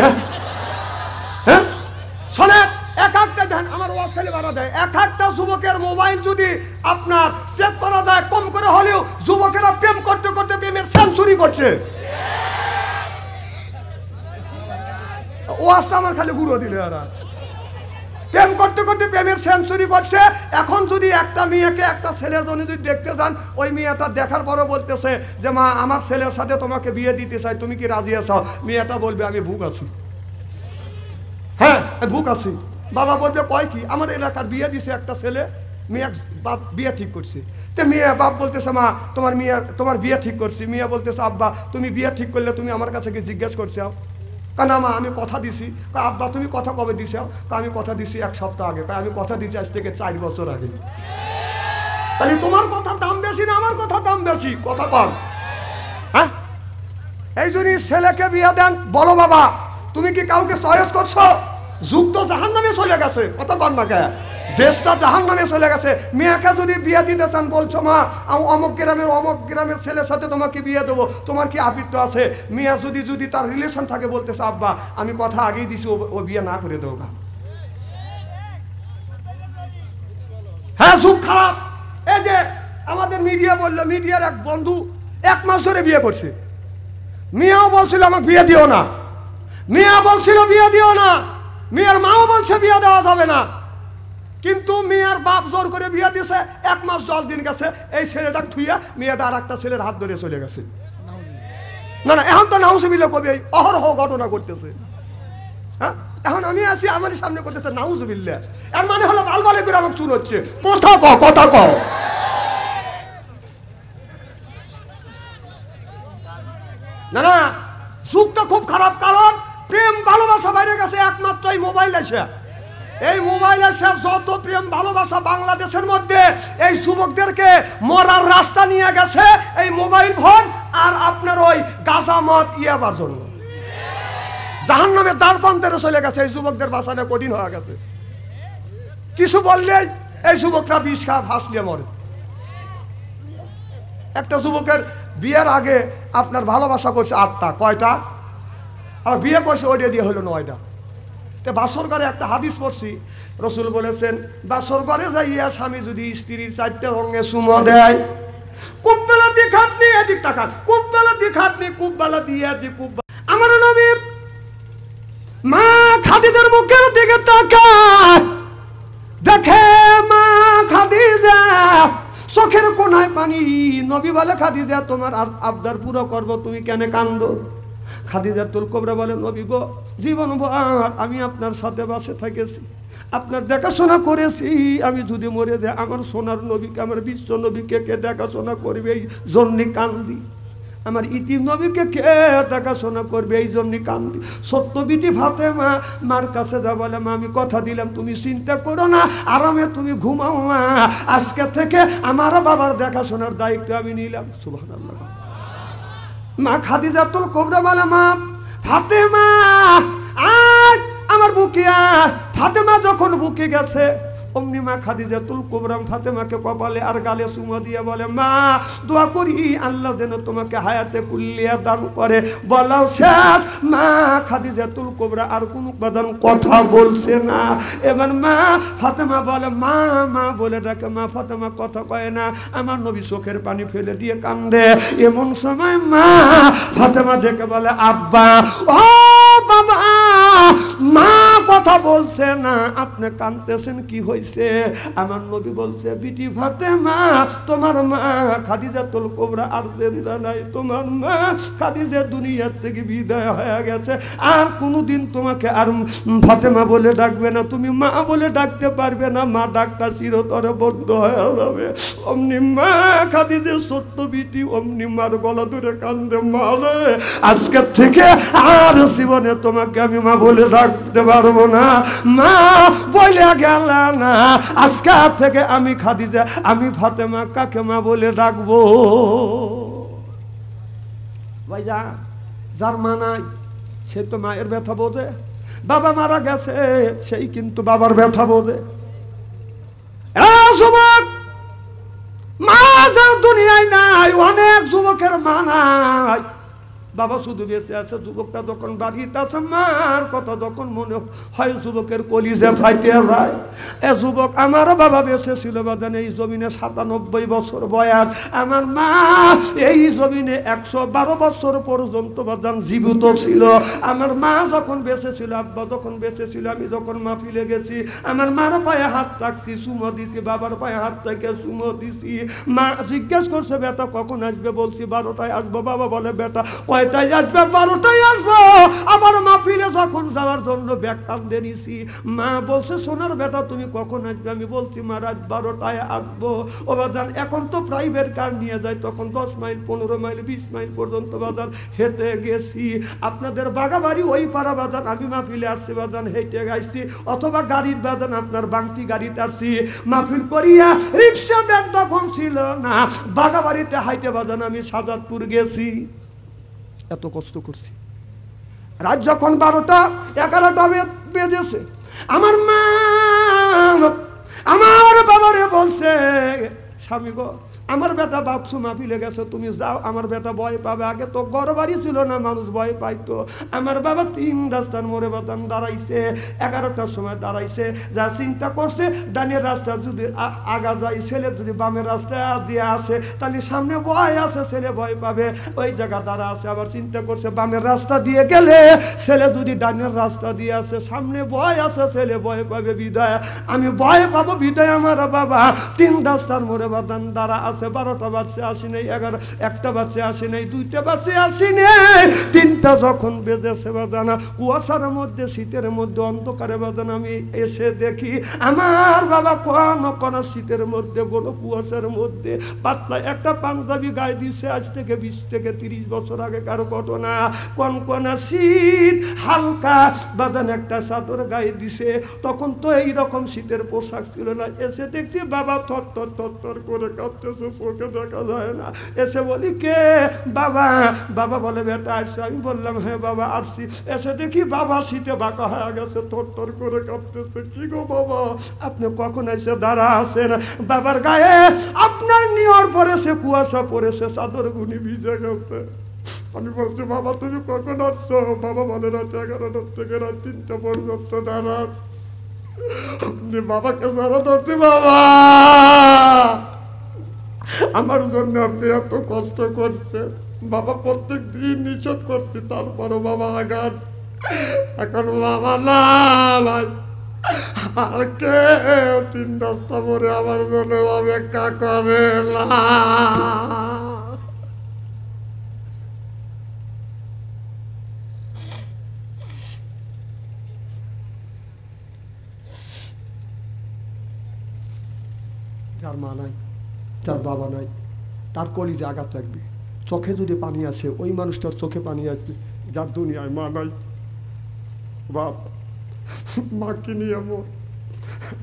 Speaker 1: হ্যাঁ শোনে, এক একটা দেন আমার ওয়াজ খালি বাড়া দেয়, এক একটা যুবকের মোবাইল যদি আপনার চেক করা যায়, কম করে হলেও যুবকেরা প্রেম করতে করতে প্রেমের সেঞ্চুরি করছে। ওয়াজটা আমার খালি গুঁড়ো দিলে, ওরা প্রেম করতে করতে প্রেমের সেঞ্চুরি করছে। এখন যদি একটা মেয়েকে একটা ছেলের জন্য যদি দেখতে যান, ওই মেয়েটা দেখার পরে বলতেছে যে মা আমার ছেলের সাথে তোমাকে বিয়ে দিতে চাই, তুমি কি রাজি আছো? মেয়েটা বলবে আমি ভুক আছি। হ্যাঁ ভুক আছি। বাবা বলবে কয় কি? আমার এলাকার বিয়ে দিছে একটা ছেলে, মেয়ে বাপ বিয়ে ঠিক করছে। তো মেয়ে বাপ বলতেছে মা তোমার বিয়ে ঠিক করছি। মেয়ে বলতেছে আব্বা তুমি বিয়ে ঠিক করলে তুমি আমার কাছে কি জিজ্ঞেস করছো? না মা আমি কথা দিছি। আব্বা তুমি কথা কবে দিছ? আমি কথা দিছি 1 সপ্তাহ আগে। আমি কথা দিছি আজ থেকে 4 বছর আগে। তাহলে তোমার কথার দাম বেশি না আমার কথার দাম বেশি? কথা কম। হ্যাঁ এই জন্য ছেলেকে বিয়ে দেন, বলো বাবা তুমি কি কাউকে চয়েস করছো? যুগ তো জাহান নামে চলে গেছে, কত কর না কে, দেশটা জাহান নামে চলে গেছে। মেয়েকে যদি বিয়ে দিতে চান, বলছো মা অমুক গ্রামের ছেলের সাথে তোমাকে বিয়ে দেবো, তোমার কি আপত্তি আছে? মেয়ে যদি তার রিলেশন থাকে, বলতেছে আব্বা আমি কথা আগেই দিছি, ও বিয়ে না করে দেবো। হ্যাঁ যুগ খারাপ। এই যে আমাদের মিডিয়া বললো, মিডিয়ার এক বন্ধু 1 মাস ধরে বিয়ে করছে। মেয়েও বলছিল আমাকে বিয়ে দিও না, মেয়ে বলছিল বিয়ে দিও না, মেয়ের মাও বলছে বিয়ে দেওয়া যাবে না, কিন্তু মেয়ের বাপ জোর করে বিয়ে দিয়েছে। 1 মাস 10 দিন গেছে, এই ছেলেটা থুইয়া মেয়েটা আর একটা ছেলের হাত ধরে চলে গেছে। না এখন তো নাউজুবিল্লাহ কবি অহরহ ঘটনা করতেছে। হ্যাঁ এখন আমি আছি, আমার সামনে করতেছে নাউজুবিল্লাহ। এর মানে হলো বালবালে করে আমাকে চুন হচ্ছে। কথা কও না যুগটা খুব খারাপ। কারণ প্রেম ভালোবাসা বাইরে গেছে একমাত্র এই মোবাইল এসে। এই মোবাইল এসে যত প্রেম ভালোবাসা বাংলাদেশের মধ্যে, এই যুবকদেরকে মরার রাস্তা নিয়ে গেছে এই মোবাইল ফোন আর আপনার ওই গাঁজা মদ ইয়াবার জন্য। জাহান্নামের দ্বারপ্রান্তে চলে গেছে। এই যুবকদের বাঁচানো কঠিন হয়ে গেছে। কিছু বললেই এই যুবকরা বিষ খায়, ফাঁস নিয়ে মরে। একটা যুবকের বিয়ের আগে আপনার ভালোবাসা করছে 8টা, কয়টা? আর বিয়ে করছে ওইটা দিয়ে হলো 9টা। তো বাসর ঘরে একটা হাদিস পড়ছি, রসুল বলেছেন বাসর ঘরে যাইয়া স্বামী যদি স্ত্রীর 4টে অঙ্গে চুমো দেয়, কুব্বালা দিয়ে খাটনি এদিক তাকান, কুব্বালা দিয়ে খাটনি, কুব্বালা দিয়ে এদিক, আমার নবী মা খাদিজার মুখের দিকে তাকায়, নাই পানি। নবী বলে খাদিজা তোমার আবদার পুরো করব, তুমি কেন কান্দো? খাদিজাতুল কুবরা বলে নবী গো, জীবনভর আমি আপনার সাথে বাসে থেকেছি, আপনার দেখাশোনা করেছি, আমি যদি মরে যাই আমার সোনার নবীকে, আমার বিশ্ব নবীকে কে দেখাশোনা করবে, এই জন্যে কান্দি। আমার ইতিম নবীকে কে দেখাশোনা করবে, এই জন্যে কান্দি। সত্য বিটি ফাতেমা মার কাছে যা বলে, মা আমি কথা দিলাম তুমি চিন্তা করো না, আরামে তুমি ঘুমাও মা, আজকে থেকে আমার বাবার দেখাশোনার দায়িত্ব আমি নিলাম। সুবহানাল্লাহ। মা খাদিজাতুল কুবরা বলে মা ফাতেমা আজ আমার বুকে আয়। ফাতেমা যখন বুকে গেছে অমনি মা খাদিজাতুল কুবরা ফাতেমাকে কপালে আর গালে চুমা দিয়ে বলে মা দোয়া করি আল্লাহ যেন তোমাকে হায়াতে কুল্লিয়া দান করে। বলাও শেষ, মা খাদিজাতুল কুবরা আর কোনো বাদান কথা বলছে না। এবার মা ফাতেমা বলে মা মা বলে ডাকে, মা ফাতেমা কথা কয় না, আমার নবী চোখের পানি ফেলে দিয়ে কান্দে। এমন সময় মা ফাতেমা ডেকে বলে আব্বা, ও বাবা, মা কথা বলছে না, আপনি কাঁদতেছেন কি হয়েছে? আমার নবী বলছে বিটি ফাতেমা তোমার মা খাদিজাতুল কুবরা আর জিন্দা নাই, তোমার মা খাদিজা দুনিয়ার থেকে বিদায় হয়ে গেছে, আর কোনোদিন তোমাকে আর ফাতেমা বলে ডাকবে না, তুমি মা বলে ডাকতে পারবে না, মা ডাকটা চিরতরে বন্ধ হয়ে যাবে। অমনি মা খাদিজা সত্য বিটি অমনি মার গলা ধরে কান্দে, মা রে আজকের থেকে আর জীবনে তোমাকে আমি মা বলে ডাকতে পারবো না, মা বলে গেল না, আজকে থেকে আমি খাদিজা আমি ফাতেমা কাকে মা বলে ডাকবো? ভাইজা যার মা নাই সে তো মায়ের ব্যথা বোঝে, বাবা মারা গেছে সেই কিন্তু বাবার ব্যথা বোঝে। যুবক মা যার দুনিয়ায় নাই, অনেক যুবকের মা নাই, বাবা শুধু বেঁচে আছে। যুবকটা যখন বাড়িতে আছে মার কথা যখন মনে হয় যুবকের কলিজা ফাইটে যায়। এ যুবক আমারও বাবা বেঁচে ছিল বাদান এই জমিনে 97 বছর বয়স, আমার মা এই জমিনে 112 বছর পর্যন্ত বাদান জীবিত ছিল। আমার মা যখন বেঁচে ছিল, আব্বা যখন বেঁচে ছিল, আমি যখন মাহফিলে গেছি আমার মার পায়ে হাত রাখছি, চুমো দিছি, বাবার পায়ে হাত থেকে চুমো দিছি। মা জিজ্ঞেস করছে বেটা কখন আসবে, বলছি 12টায় আসবো। বাবা বলে বেটা কয়টায় আসবে? 12টায় আসবো। আবার মাহফিলে যখন যাওয়ার জন্য ব্যাগ কান্দে নিছি, মা বলছে সোনার বেটা তুমি কখন আসবে? আমি বলছি মা রাত 12টায় আসবো। ও বাজান এখন তো প্রাইভেট কার নিয়ে যায়, তখন 10 মাইল 15 মাইল 20 মাইল পর্যন্ত বাজান হেঁটে গেছি। আপনাদের বাগাবাড়ি ওই পাড়া বাজান আমি মাহফিলে আসছি বাজান হেঁটে গাইছি, অথবা গাড়ির বাজান আপনার বাংতি গাড়িতে আসছি মাহফিল করিয়া। রিক্সা ব্যাগ তখন ছিল না, বাগাবাড়িতে হাইটে বাজান আমি সাজাদপুর গেছি। এত কষ্ট করছি। রাত যখন 12টা 11টা বেজেছে, আমার মা আমার বাবারে বলছে স্বামী গো আমার বেটা বাপসু মাহফিলে গেছে, তুমি যাও, আমার বেটা ভয় পাবে। আগে তো ঘর বাড়ি ছিল না, মানুষ ভয় পাইতো। আমার বাবা 3 রাস্তার মোড়ে বাদান দাঁড়াইছে, 11টার সময় দাঁড়াইছে, যা চিন্তা করছে ডানের রাস্তা যদি আগা যায়, ছেলে যদি বামের রাস্তা দিয়ে আসে তাহলে সামনে ভয় আছে, ছেলে ভয় পাবে, ওই জায়গা দাঁড়া আছে। আবার চিন্তা করছে বামের রাস্তা দিয়ে গেলে ছেলে যদি ডানের রাস্তা দিয়ে আসে সামনে ভয় আছে, ছেলে ভয় পাবে, বিদায় আমি ভয় পাবো, বিদায় আমার বাবা 3 রাস্তার মোড়ে বাদান দাঁড়া আছে। 12টা বাজছে আসি নাই, 1টা বাজছে আসি নাই, 2টা বাজছে আসি নাই, 3টা যখন বেজেছে বাজানা কুয়াশার মধ্যে, শীতের মধ্যে, অন্ধকারে বাজানা আমি এসে দেখি আমার বাবা কোন শীতের মধ্যে কোন কুয়াশার মধ্যে পাতলা একটা পাঞ্জাবি গায়ে দিছে। আজ থেকে 20 থেকে 30 বছর আগে কারো ঘটনা। কোন শীত হালকা বাজান একটা চাদর গায়ে দিছে। তখন তো এইরকম শীতের পোশাক ছিল না। এসে দেখছি বাবা থর থর থর থর করে কাঁপতেছে, চোখে দেখা যায় না। এসে বলি কে? বাবা। বাবা বলে বেটা আসছে। আমি বললাম হ্যাঁ বাবা আসছি। এসে দেখি বাবা শীতে বাঁকা হয়ে গেছে, থর থর করে কাঁপতেছে। কি গো বাবা আপনি কখন এসে দাঁড়া আছেন? বাবার গায়ে আপনার নিয়র পড়েছে, কুয়াশা পড়েছে, চাদর গুনি ভিজে গেছে। আমি বলছি বাবা তুমি কখন আসছো? বাবা বলে রাত 11টা থেকে রাত 3টা পর্যন্ত দাঁড়া। বাবাকে যারা ধরছি বাবা আমার জন্য আপনি এত কষ্ট করছেন। বাবা প্রত্যেক দিন নিষেধ করছি, তারপরও বাবা আঘাত। এখন বাবা না আর কে 3 রাস্তা পরে আমার জন্য অপেক্ষা করে না। যার মা নাই, যার বাবা নাই, তার কলিজে আঘাত লাগবে, চোখে যদি পানি আসে ওই মানুষটার চোখে পানি আসবে। যার দুনিয়ায় মা নাই, বাপ মা কি নিয়ামত,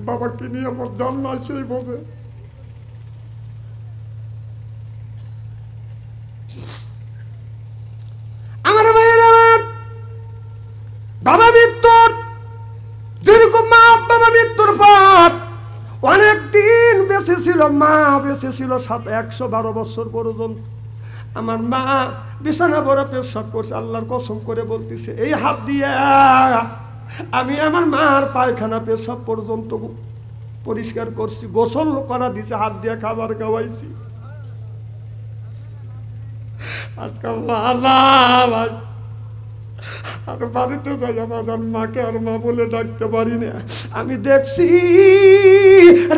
Speaker 1: বাবা কি নিয়ামত, যার নাই সেই বোঝে। আমার ভাইয়ের আমার বাবা মৃত্যুর দীর্ঘ, মা বাবা মৃত্যুর পর অনেক দিন বেঁচে ছিল, মা বেঁচে ছিল 112 বছর পর্যন্ত। আমার মা বিছানা বড় পেশাব করছে, আল্লাহর কসম করে বলতেছে এই হাত দিয়ে আমি আমার মার পায়খানা পেশাব পর্যন্ত পরিষ্কার করছি, গোসল করা দিছে, হাত দিয়ে খাবার খাওয়াইছি। আজকে ভাই আর বাড়িতে যাই আমার মাকে আর মা বলে ডাকতে পারি না। আমি দেখছি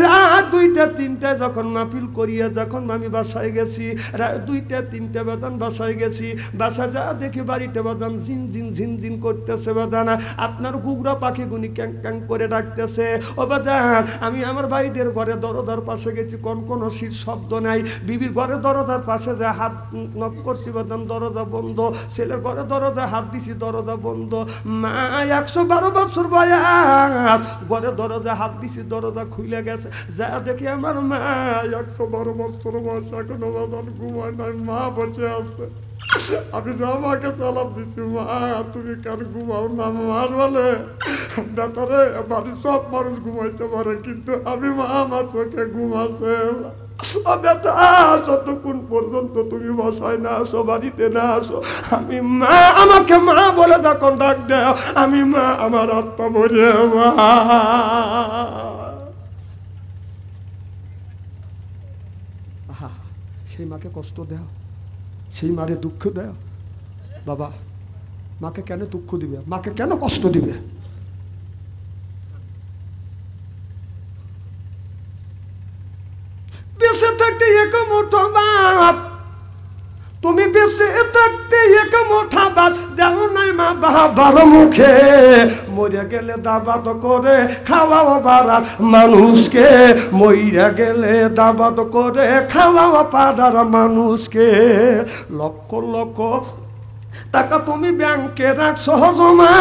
Speaker 1: রাত 2টা 3টা যখন মাহফিল করিয়া যখন আমি বাসায় গেছি, রাত 2টা 3টা বাজান বাসায় গেছি, বাসা যা দেখি বাড়িতে বাজান ঝিন ঝিন ঝিন ঝিন করতেছে, বাজানা আপনার গুগরা পাখিগুনি ক্যাং ক্যাং করে ডাকতেছে। ও বাজান আমি আমার ভাইদের ঘরে দরজার পাশে গেছি, কোন শীত শব্দ নাই, বিবির ঘরে দরজার পাশে যে হাত নক করছি, বাজান দরজা বন্ধ, ছেলের ঘরে দরজা হাত দিছি, দরজা বন্ধ। মা 112 বছর বয়স, ঘরে দরজা হাত দিছি, দরজা খুলে গেছে, যা দেখি আমার মা 112 বছর বয়স, এখনো বাজান ঘুমায় নাই, মা বসে আছে। আমি যে আমাকে সালাম দিছি, মা তুমি কেন ঘুমাও না? মা বলে ডাক্তারে বাড়ির সব মানুষ ঘুমাইতে পারে, কিন্তু আমি মা আমার চোখে ঘুম আসে। যতক্ষণ পর্যন্ত তুমি বাসায় না আসো, বাড়িতে না আসো, আমি মা, আমাকে মা বলে যখন ডাক দেও, আমি মা আমার আত্মা মরে সেই মাকে কষ্ট দেও, সেই মারে দুঃখ দেও। বাবা মাকে কেন দুঃখ দিবে, মাকে কেন কষ্ট দিবে? বেঁচে থাকতে এক মুঠো ভাত, তুমি বেঁচে থাকতে এক মুঠা ভাত দেও নাই মা বাবার মুখে, মরে গেলে দাবাত করে খাওয়াও পাড়ার মানুষকে, মইরা গেলে দাবাত করে খাওয়াও পাড়ার মানুষকে। লক্ষ লক্ষ টাকা তুমি ব্যাংকে রাখছো জমা,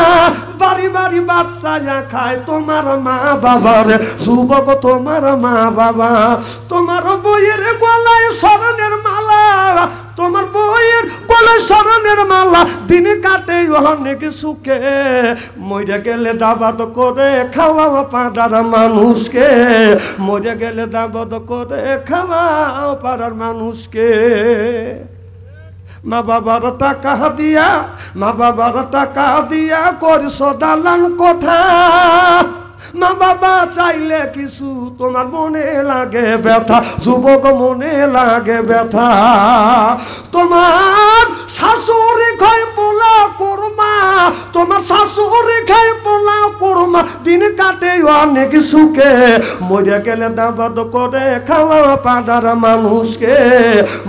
Speaker 1: বাড়ি বাড়ি বাচ্চা খায় তোমার মা বাবার, যুবক তোমার মা বাবা, তোমার বইয়ের গলায় স্মরণের মালা, তোমার বইয়ের গলায় স্মরণের মালা দিন কাটে অনেক সুখে, মরে গেলে দাবাত করে খাওয়াও পাড়ার মানুষকে, মরে গেলে দাবাত করে খাওয়াও পাড়ার মানুষকে। মা বাবার টাকা দিয়া, মা বাবার টাকা দিয়া করছ দালান কোঠা, মা বাবা চাইলে কিছু তোমার মনে লাগে ব্যথা, যুবক মনে লাগে ব্যথা। তোমার শাশুড়ি খায় পোলা কোরমা, তোমার শাশুড়ি খায় পোলা কোরমা দিন কাটে অনেক সুখে, মরে গেলে দাবাত করে খাওয়া পাড়ার মানুষকে,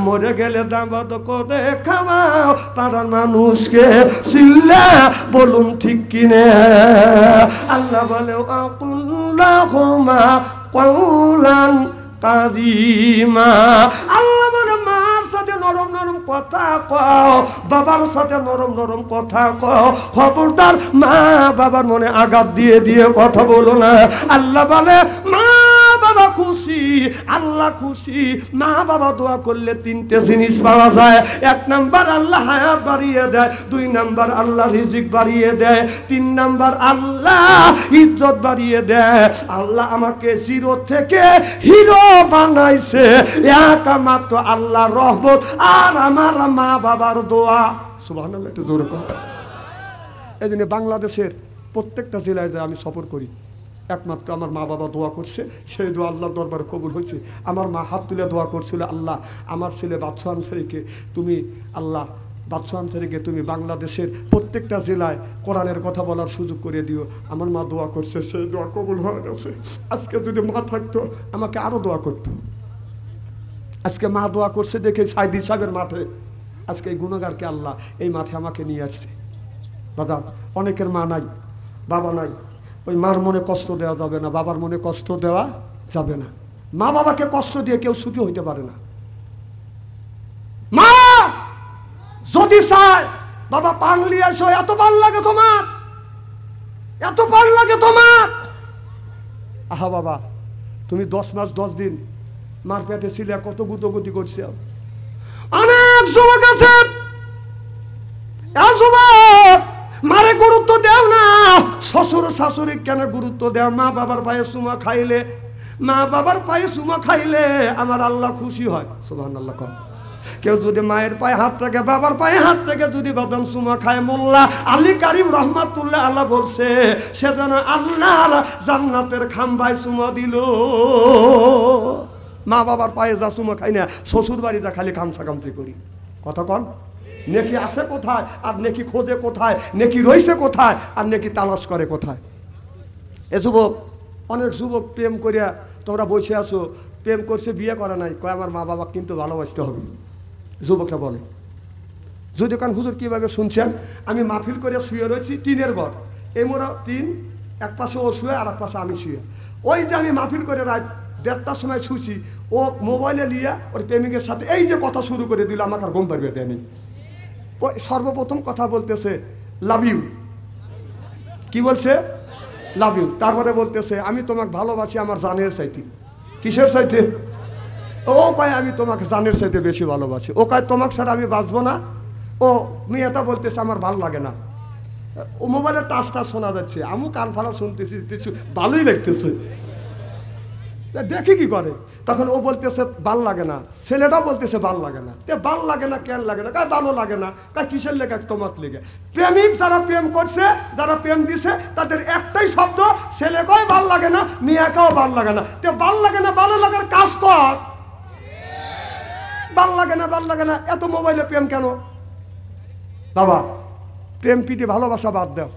Speaker 1: মরে গেলে দাবাত করে খাওয়া পাড়ার মানুষকে। চিল্লা বলুন ঠিক কিনে? আল্লাহ বলে আকুল্লাহুমা কওলান কারীমা। আল্লাহ বলে মার সাথে নরম নরম কথা কও, বাবার সাথে নরম নরম কথা কও, খবরদার মা বাবার মনে আঘাত দিয়ে দিয়ে কথা বলো না। আল্লাহ বলে মা বাবা খুশি, আল্লাহ খুশি। মা বাবা দোয়া করলে 3টে জিনিস পাওয়া যায়। 1 নাম্বার আল্লাহ হায়াত বাড়িয়ে দেয়, 2 নাম্বার আল্লাহ রিজিক বাড়িয়ে দেয়, 3 নাম্বার আল্লাহ ইজ্জত বাড়িয়ে দেয়। আল্লাহ আমাকে জিরো থেকে হিরো বানাইছে একমাত্র আল্লাহর রহমত আর আমার মা বাবার দোয়া। সুবহানাল্লাহ, একটু জোরে কথা। এই জন্য বাংলাদেশের প্রত্যেকটা জেলায় যায় আমি সফর করি, একমাত্র আমার মা বাবা দোয়া করছে, সেই দোয়া আল্লাহর দরবারে কবুল হয়েছে। আমার মা হাত তুলে দোয়া করছিল, আল্লাহ আমার ছেলে বাদশাহ আনসারীকে তুমি আল্লাহ বাদশাহ আনসারীকে তুমি বাংলাদেশের প্রত্যেকটা জেলায় কোরআনের কথা বলার সুযোগ করে দিও। আমার মা দোয়া করছে, সেই দোয়া কবুল হয়ে গেছে। আজকে যদি মা থাকতো আমাকে আরও দোয়া করতো। আজকে মা দোয়া করছে দেখে সাইদি সাহেবের মাঠে আজকে এই গুণগারকে আল্লাহ এই মাঠে আমাকে নিয়ে আসছে। দাদা, অনেকের মা নাই, বাবা নাই, ওই মার মনে কষ্ট দেওয়া যাবে না, বাবার মনে কষ্ট দেওয়া যাবে না। মা বাবাকে কষ্ট দিয়ে কেউ সুখী হইতে পারে না। মা যদি চায় বাবা পান নিয়ে আসো, এত পান লাগে তোমার, এত পান লাগে তোমার। আহা বাবা, তুমি 10 মাস 10 দিন মার পেটে ছিলে, কত গুতগুতি করছে। অনেক যুবক আছে, যুবক মারে গুরুত্ব দেও না, শ্বশুর শাশুড়ি কেন গুরুত্ব দেও? মা বাবার পায়ে চুমা খাইলে, মা বাবার পায়ে চুমা খাইলে আমার আল্লাহ খুশি হয়। সুবহানাল্লাহ। কেউ যদি মায়ের পায়ে হাত থেকে, বাবার পায়ে হাত থেকে যদি বাদাম চুমা খায়, মোল্লা আলী কারিম রহমাতুল্লাহ আল্লাহ বলছে সে যেন আল্লাহর জান্নাতের খাম্বায় চুমা দিল। মা বাবার পায়ে যা চুমা খাই না, শ্বশুর বাড়িতে খালি খামসাখামসি করি। কথা কন, নেকি আছে কোথায় আর নেকি খোঁজে কোথায়, নেকি রইছে কোথায় আর নেকি তালাশ করে কোথায়? এ যুবক, অনেক যুবক প্রেম করিয়া তোমরা বসে আছো, প্রেম করছে, বিয়ে করে নাই, কয় আমার মা বাবা কিন্তু ভালোবাসতে হবে। যুবকরা বলে, যদি কান হুজুর কীভাবে শুনছেন, আমি মাহফিল করে শুয়ে রয়েছি টিনের ঘর, এই মোরা টিন, এক পাশে ও শুয়ে আর এক পাশে আমি শুয়ে। ওই যে আমি মাহফিল করে রাত 1:30টার সময় শুছি, ও মোবাইলে নিয়ে ওর প্রেমিকের সাথে এই যে কথা শুরু করে দিল, আমাকে আর ঘুম পারবে দেয়নি। সর্বপ্রথম কথা বলতেছে লাভ ইউ, কি বলছে? Love you. তারপরে বলতেছে আমি তোমাকে ভালোবাসি আমার জানের চাইতে। কিসের চাইতে? ও কয় আমি তোমাকে জানের চাইতে বেশি ভালোবাসি। ও কয় তোমাকে ছাড়া আমি বাঁচবো না। ও মেয়েটা বলতেছে আমার ভালো লাগে না। ও মোবাইলের টাচটা শোনা যাচ্ছে, আমি কান ফালা শুনতেছি, ভালোই লাগতেছে, দেখি কি করে। তখন ও বলতেছে ভাল লাগে না, ছেলেটাও বলতেছে ভাল লাগে না। তে ভাল লাগে না কেন লাগে না? কায় ভালো লাগে না। কায় কিসের লেগে? তোমার লেগে। প্রেমিক যারা প্রেম করছে, যারা প্রেম দিছে, তাদের একটাই শব্দ, ছেলেকেও ভাল লাগে না, মেয়েকেও ভাল লাগে না। তে ভাল লাগে না, ভালো লাগার কাজ কর। ভাল লাগে না, ভাল লাগে না, এত মোবাইলে প্রেম কেন? বাবা, প্রেম পিটি ভালোবাসা বাদ দাও,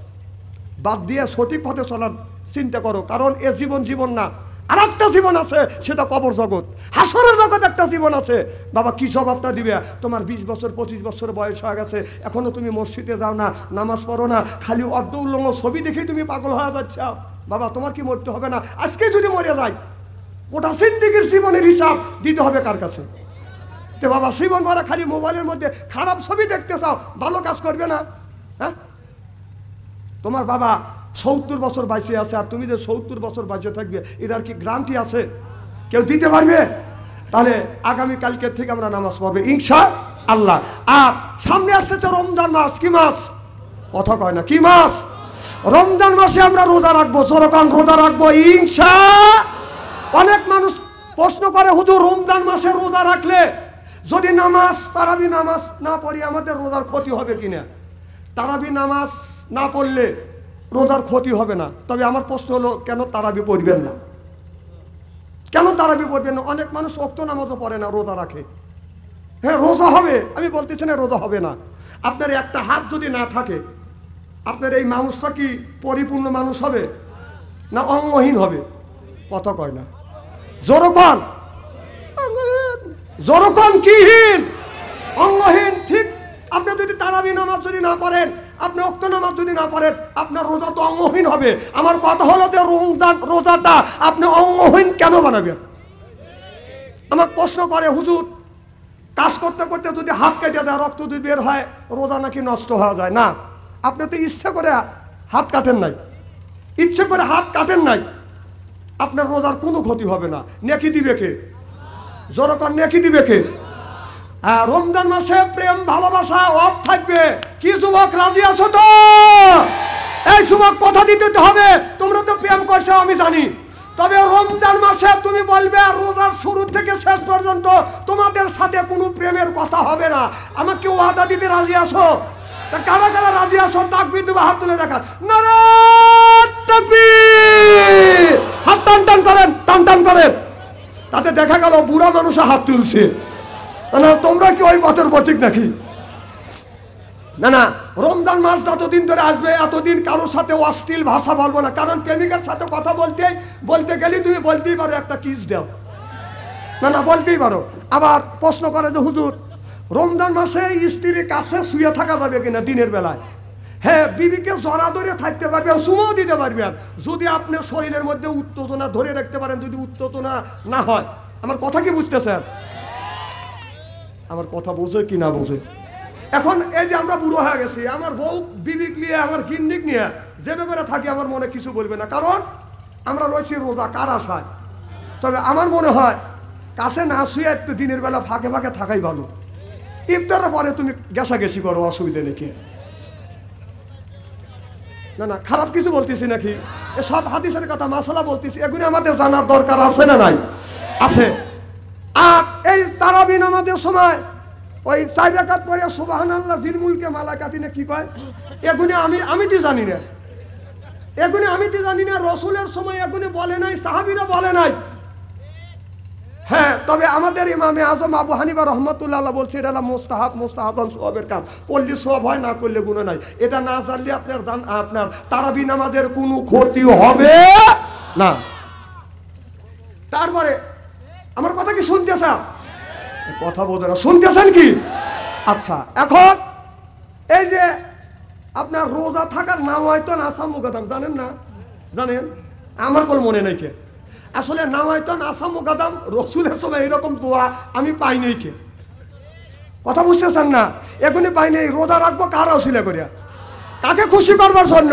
Speaker 1: বাদ দিয়ে সঠিক পথে চলার চিন্তা করো। কারণ এ জীবন জীবন না, আর একটা জীবন আছে, সেটা কবর জগৎ, হাসরের জগৎ একটা জীবন আছে। বাবা, কি জবাবটা দিবে? তোমার 20 বছর 25 বছর বয়স হয়ে গেছে, এখনো তুমি মসজিদে যাও না, নামাজ পড়ো না, খালি অর্ধ উল্লঙ্গ ছবি দেখেই তুমি পাগল হয়ে যাচ্ছ। বাবা, তোমার কি মরতে হবে না? আজকে যদি মরে যায়, গোটা জিন্দেগীর জীবনের হিসাব দিতে হবে কার কাছে? তো বাবা, জীবন ভরা খালি মোবাইলের মধ্যে খারাপ ছবি দেখতে চাও, ভালো কাজ করবে না? হ্যাঁ, তোমার বাবা 70 বছর বাইসে আছে, আর তুমি যে 70 বছর বাইসে থাকবে, এটার কি গ্যারান্টি আছে? কেউ দিতে পারবে? তাহলে আগামী কালকের থেকে আমরা নামাজ পড়বো ইনশাআল্লাহ। আর সামনে আসতেছে রমজান মাস। কি মাস? কথা কয় না, কি মাস? রমজান মাসে আমরা রোজা রাখবো। সরকার রোজা রাখবো ইনশাআল্লাহ। অনেক মানুষ প্রশ্ন করে, হুজুর রমজান মাসে রোজা রাখলে যদি নামাজ, তারাবি নামাজ না পড়ি, আমাদের রোজার ক্ষতি হবে কিনা? তারাবি নামাজ না পড়লে রোজার ক্ষতি হবে না। তবে আমার প্রশ্ন হলো, কেন তারাবি পড়বেন না? কেন তারাবি পড়বেন না? অনেক মানুষ ওয়াক্ত নামাজও পড়ে না, রোজা রাখে। হ্যাঁ, রোজা হবে, আমি বলতেছি না রোজা হবে না। আপনার একটা হাত যদি না থাকে, আপনার এই মানুষটা কি পরিপূর্ণ মানুষ হবে না অঙ্গহীন হবে? কথা কয় না, জোরকন জোরকন কিহীন, অঙ্গহীন। ঠিক, আপনি যদি তারাবি নামাজ যদি না পড়েন, আপনি ওয়াক্ত নামাজ যদি না পড়েন, আপনার রোজা তো অঙ্গহীন হবে। আমার কথা হলো যে রোজাটা আপনি অঙ্গহীন কেন বানাবেন? আমার প্রশ্ন করে, হুজুর কাজ করতে করতে যদি হাত কেটে যায়, রক্ত যদি বের হয়, রোজা নাকি নষ্ট হয়ে যায়? না, আপনি তো ইচ্ছা করে হাত কাটেন নাই, ইচ্ছে করে হাত কাটেন নাই, আপনার রোজার কোনো ক্ষতি হবে না। নেকি দিবে কে? জোরকর নেকি দিবে কে? হ্যাঁ, রমজান মাসে প্রেম ভালোবাসা অফ থাকবে। কি যুবক রাজি আছো তো? এই যুবক, কথা দিতে হবে। তোমরা তো প্রেম করছো আমি জানি, তবে রমজান মাসে তুমি বলবে আর রোজার শুরু থেকে শেষ পর্যন্ত তোমাদের সাথে কোনো প্রেমের কথা হবে না। আমাকে ওয়াদা দিতে রাজি আছো? কারা কারা রাজি আছো? তাকবীর দেবে, হাত তুলে দেখা। নারে তাকবীর! হাত টান টান করেন, টান টান করেন। তাতে দেখা গেল বুড়া মানুষে হাত তুলছে। তোমরা কি ওই পথের পথিক নাকি? না না, রমজান মাস যতদিন ধরে আসবে এতদিন কারোর সাথে অশ্লীল ভাষা বলবো না, কারণ প্রেমিকার সাথে কথা বলতে গেলে তুমি বলতেই পারো একটা কিস দাও, না না বলতেই পারো। আবার প্রশ্ন করে যে হুজুর রমজান মাসে স্ত্রীর কাছে শুয়ে থাকা যাবে কিনা দিনের বেলায়? হ্যাঁ, বিবিকে জড়া ধরে থাকতে পারবেন, সুমও দিতে পারবেন যদি আপনার শরীরের মধ্যে উত্তেজনা ধরে রাখতে পারেন, যদি উত্তেজনা না হয়। আমার কথা কি বুঝতেছেন? আমার কথা বোঝে কি না বোঝে? এখন এই যে আমরা বুড়ো হয়ে গেছি, আমার বউ বিবিক নিয়ে আমার গিন্নিক নিয়ে যেভাবে করে থাকি আমার মনে কিছু বলবে না, কারণ আমরা রয়েছি রোজা কার আশায়। তবে আমার মনে হয় কাছে না শুয়ে একটু দিনের বেলা ফাঁকে ফাঁকে থাকাই ভালো। ইফতারের পরে তুমি গেছাগেছি করো, অসুবিধা নেই। না না, খারাপ কিছু বলতেছি নাকি? সব হাদিসের কথা মাসালা বলতেছি, এগুলি আমাদের জানার দরকার আছে না নাই? আছে। আর এই তারাবি নামাজের সময় ওই 4 রাকাত পরে সুবহানাল্লাহ জিল মুলকে মালাকাতিনে কি কয়, এগুলি আমি তো জানি না, এগুলি আমি তো জানি না। রসুলের সময় এগুলি বলে নাই, সাহাবীরা বলে নাই। হ্যাঁ, তবে আমাদের ইমামে আজম আবু হানিফা রহমাতুল্লাহ বলছে এটা মুস্তাহাবান সওয়াবের কাজ, করলে সওয়াব হয়, না করলে গুনাহ নাই। এটা না জানলে আপনার তারাবি নামাজের কোনো ক্ষতি হবে না। তারপরে আমার কথা কি শুনতেছেন? কথা বোঝে না, শুনতেছেন কি? আচ্ছা, এখন এই যে আপনার রোজা থাকার নাম হয়তো আসাম মুকাদ্দাম জানেন না? জানেন? আমার কোনো মনে নাই কে আসলে নামায়তন আসাম মুকাদ্দাম রসুলের সময় এরকম দোয়া আমি পাই নাই কে। কথা বুঝতেছেন না? এখনই পাই নাই। রোজা রাখবো কার ওসিলা করিয়া? কাকে খুশি করবার জন্য?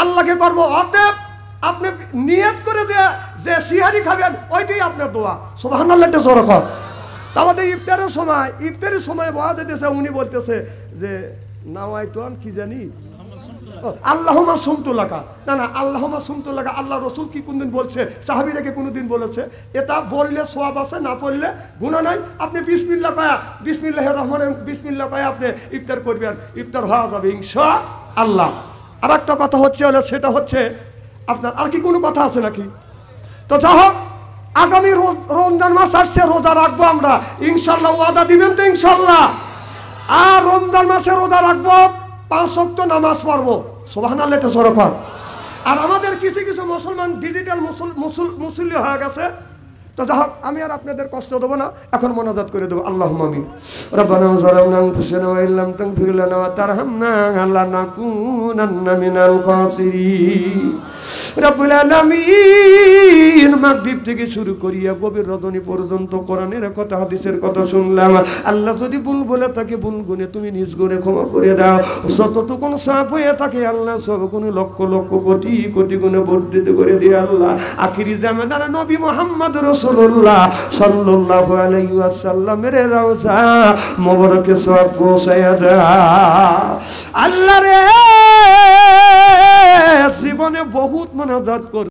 Speaker 1: আল্লাহকে করবো। অতএব আপনি নিয়ত করে যে সিহারি খাবেন ওইটাই আপনার দোয়া। সুবহানাল্লাহ একটা জোরে কর। তাহলে ইফতারের সময় বলা যেতেছে, উনি বলতেছে যে নামায়তন কি জানি আল্লাহুম্মা সুমতু লাকা। না না, আল্লাহুম্মা সুমতু লাকা আল্লাহ রসুল কি কোনদিন বলছে? সাহাবীরা কি কোনদিন বলেছে? এটা বললে সওয়াব আছে, না পড়লে গুনাহ নাই। আপনি বিসমিল্লাহ কয়া, বিসমিল্লাহির রহমানির বিসমিল্লাহ কয়া আপনি ইফতার করবেন, ইফতার হওয়া যাবে ইনশাআল্লাহ। আর একটা কথা হচ্ছে সেটা হচ্ছে আপনার আর কি কোনো কথা আছে নাকি? তো যা হোক, আগামী রমজান মাস আসছে, রোজা রাখবো আমরা ইনশাআল্লাহ। ওয়াদা দিবেন তো ইনশাআল্লাহ? আর রমজান মাসে রোজা রাখবো, 5 ওয়াক্ত নামাজ পড়বো। সুবহানাল্লাহ একটা জোরে কর। আর আমাদের কিছু কিছু মুসলমান ডিজিটাল মুসল্লি হয়ে গেছে। তো যা হোক, আমি আর আপনাদের কষ্ট দেবো না, এখন মোনাজাত করে দেবো। আল্লাহুম্মা আমিন। রব্বানা যালামনা আনফুসানা ওয়া ইল্লাম তাগফির লানা ওয়া তারহামনা লানাকুনান্না মিনাল খাসিরিন। রব্বুল আলামিন, মাগরিব থেকে শুরু করিয়া গভীর রজনী পর্যন্ত কোরআনের কথা হাদিসের কথা শুনলাম। আল্লাহ যদি ভুল বলে থাকে, ভুল গুণে তুমি নিজ গুণে ক্ষমা করে দাও। যতটুকুন সাপ হয়ে থাকে আল্লাহ সব কোনো লক্ষ লক্ষ কোটি কোটি গুণে বর্ধিত করে দিয়ে আল্লাহ আখিরি জামানার নবী মুহাম্মদ রাসূলুল্লাহ সাল্লাল্লাহু আলাইহি ওয়াসাল্লামের রওজা মোবারকে সওয়াব পৌঁছায়া দাও। আল্লাহ রে, জীবনে বহুত মোনাজাত কর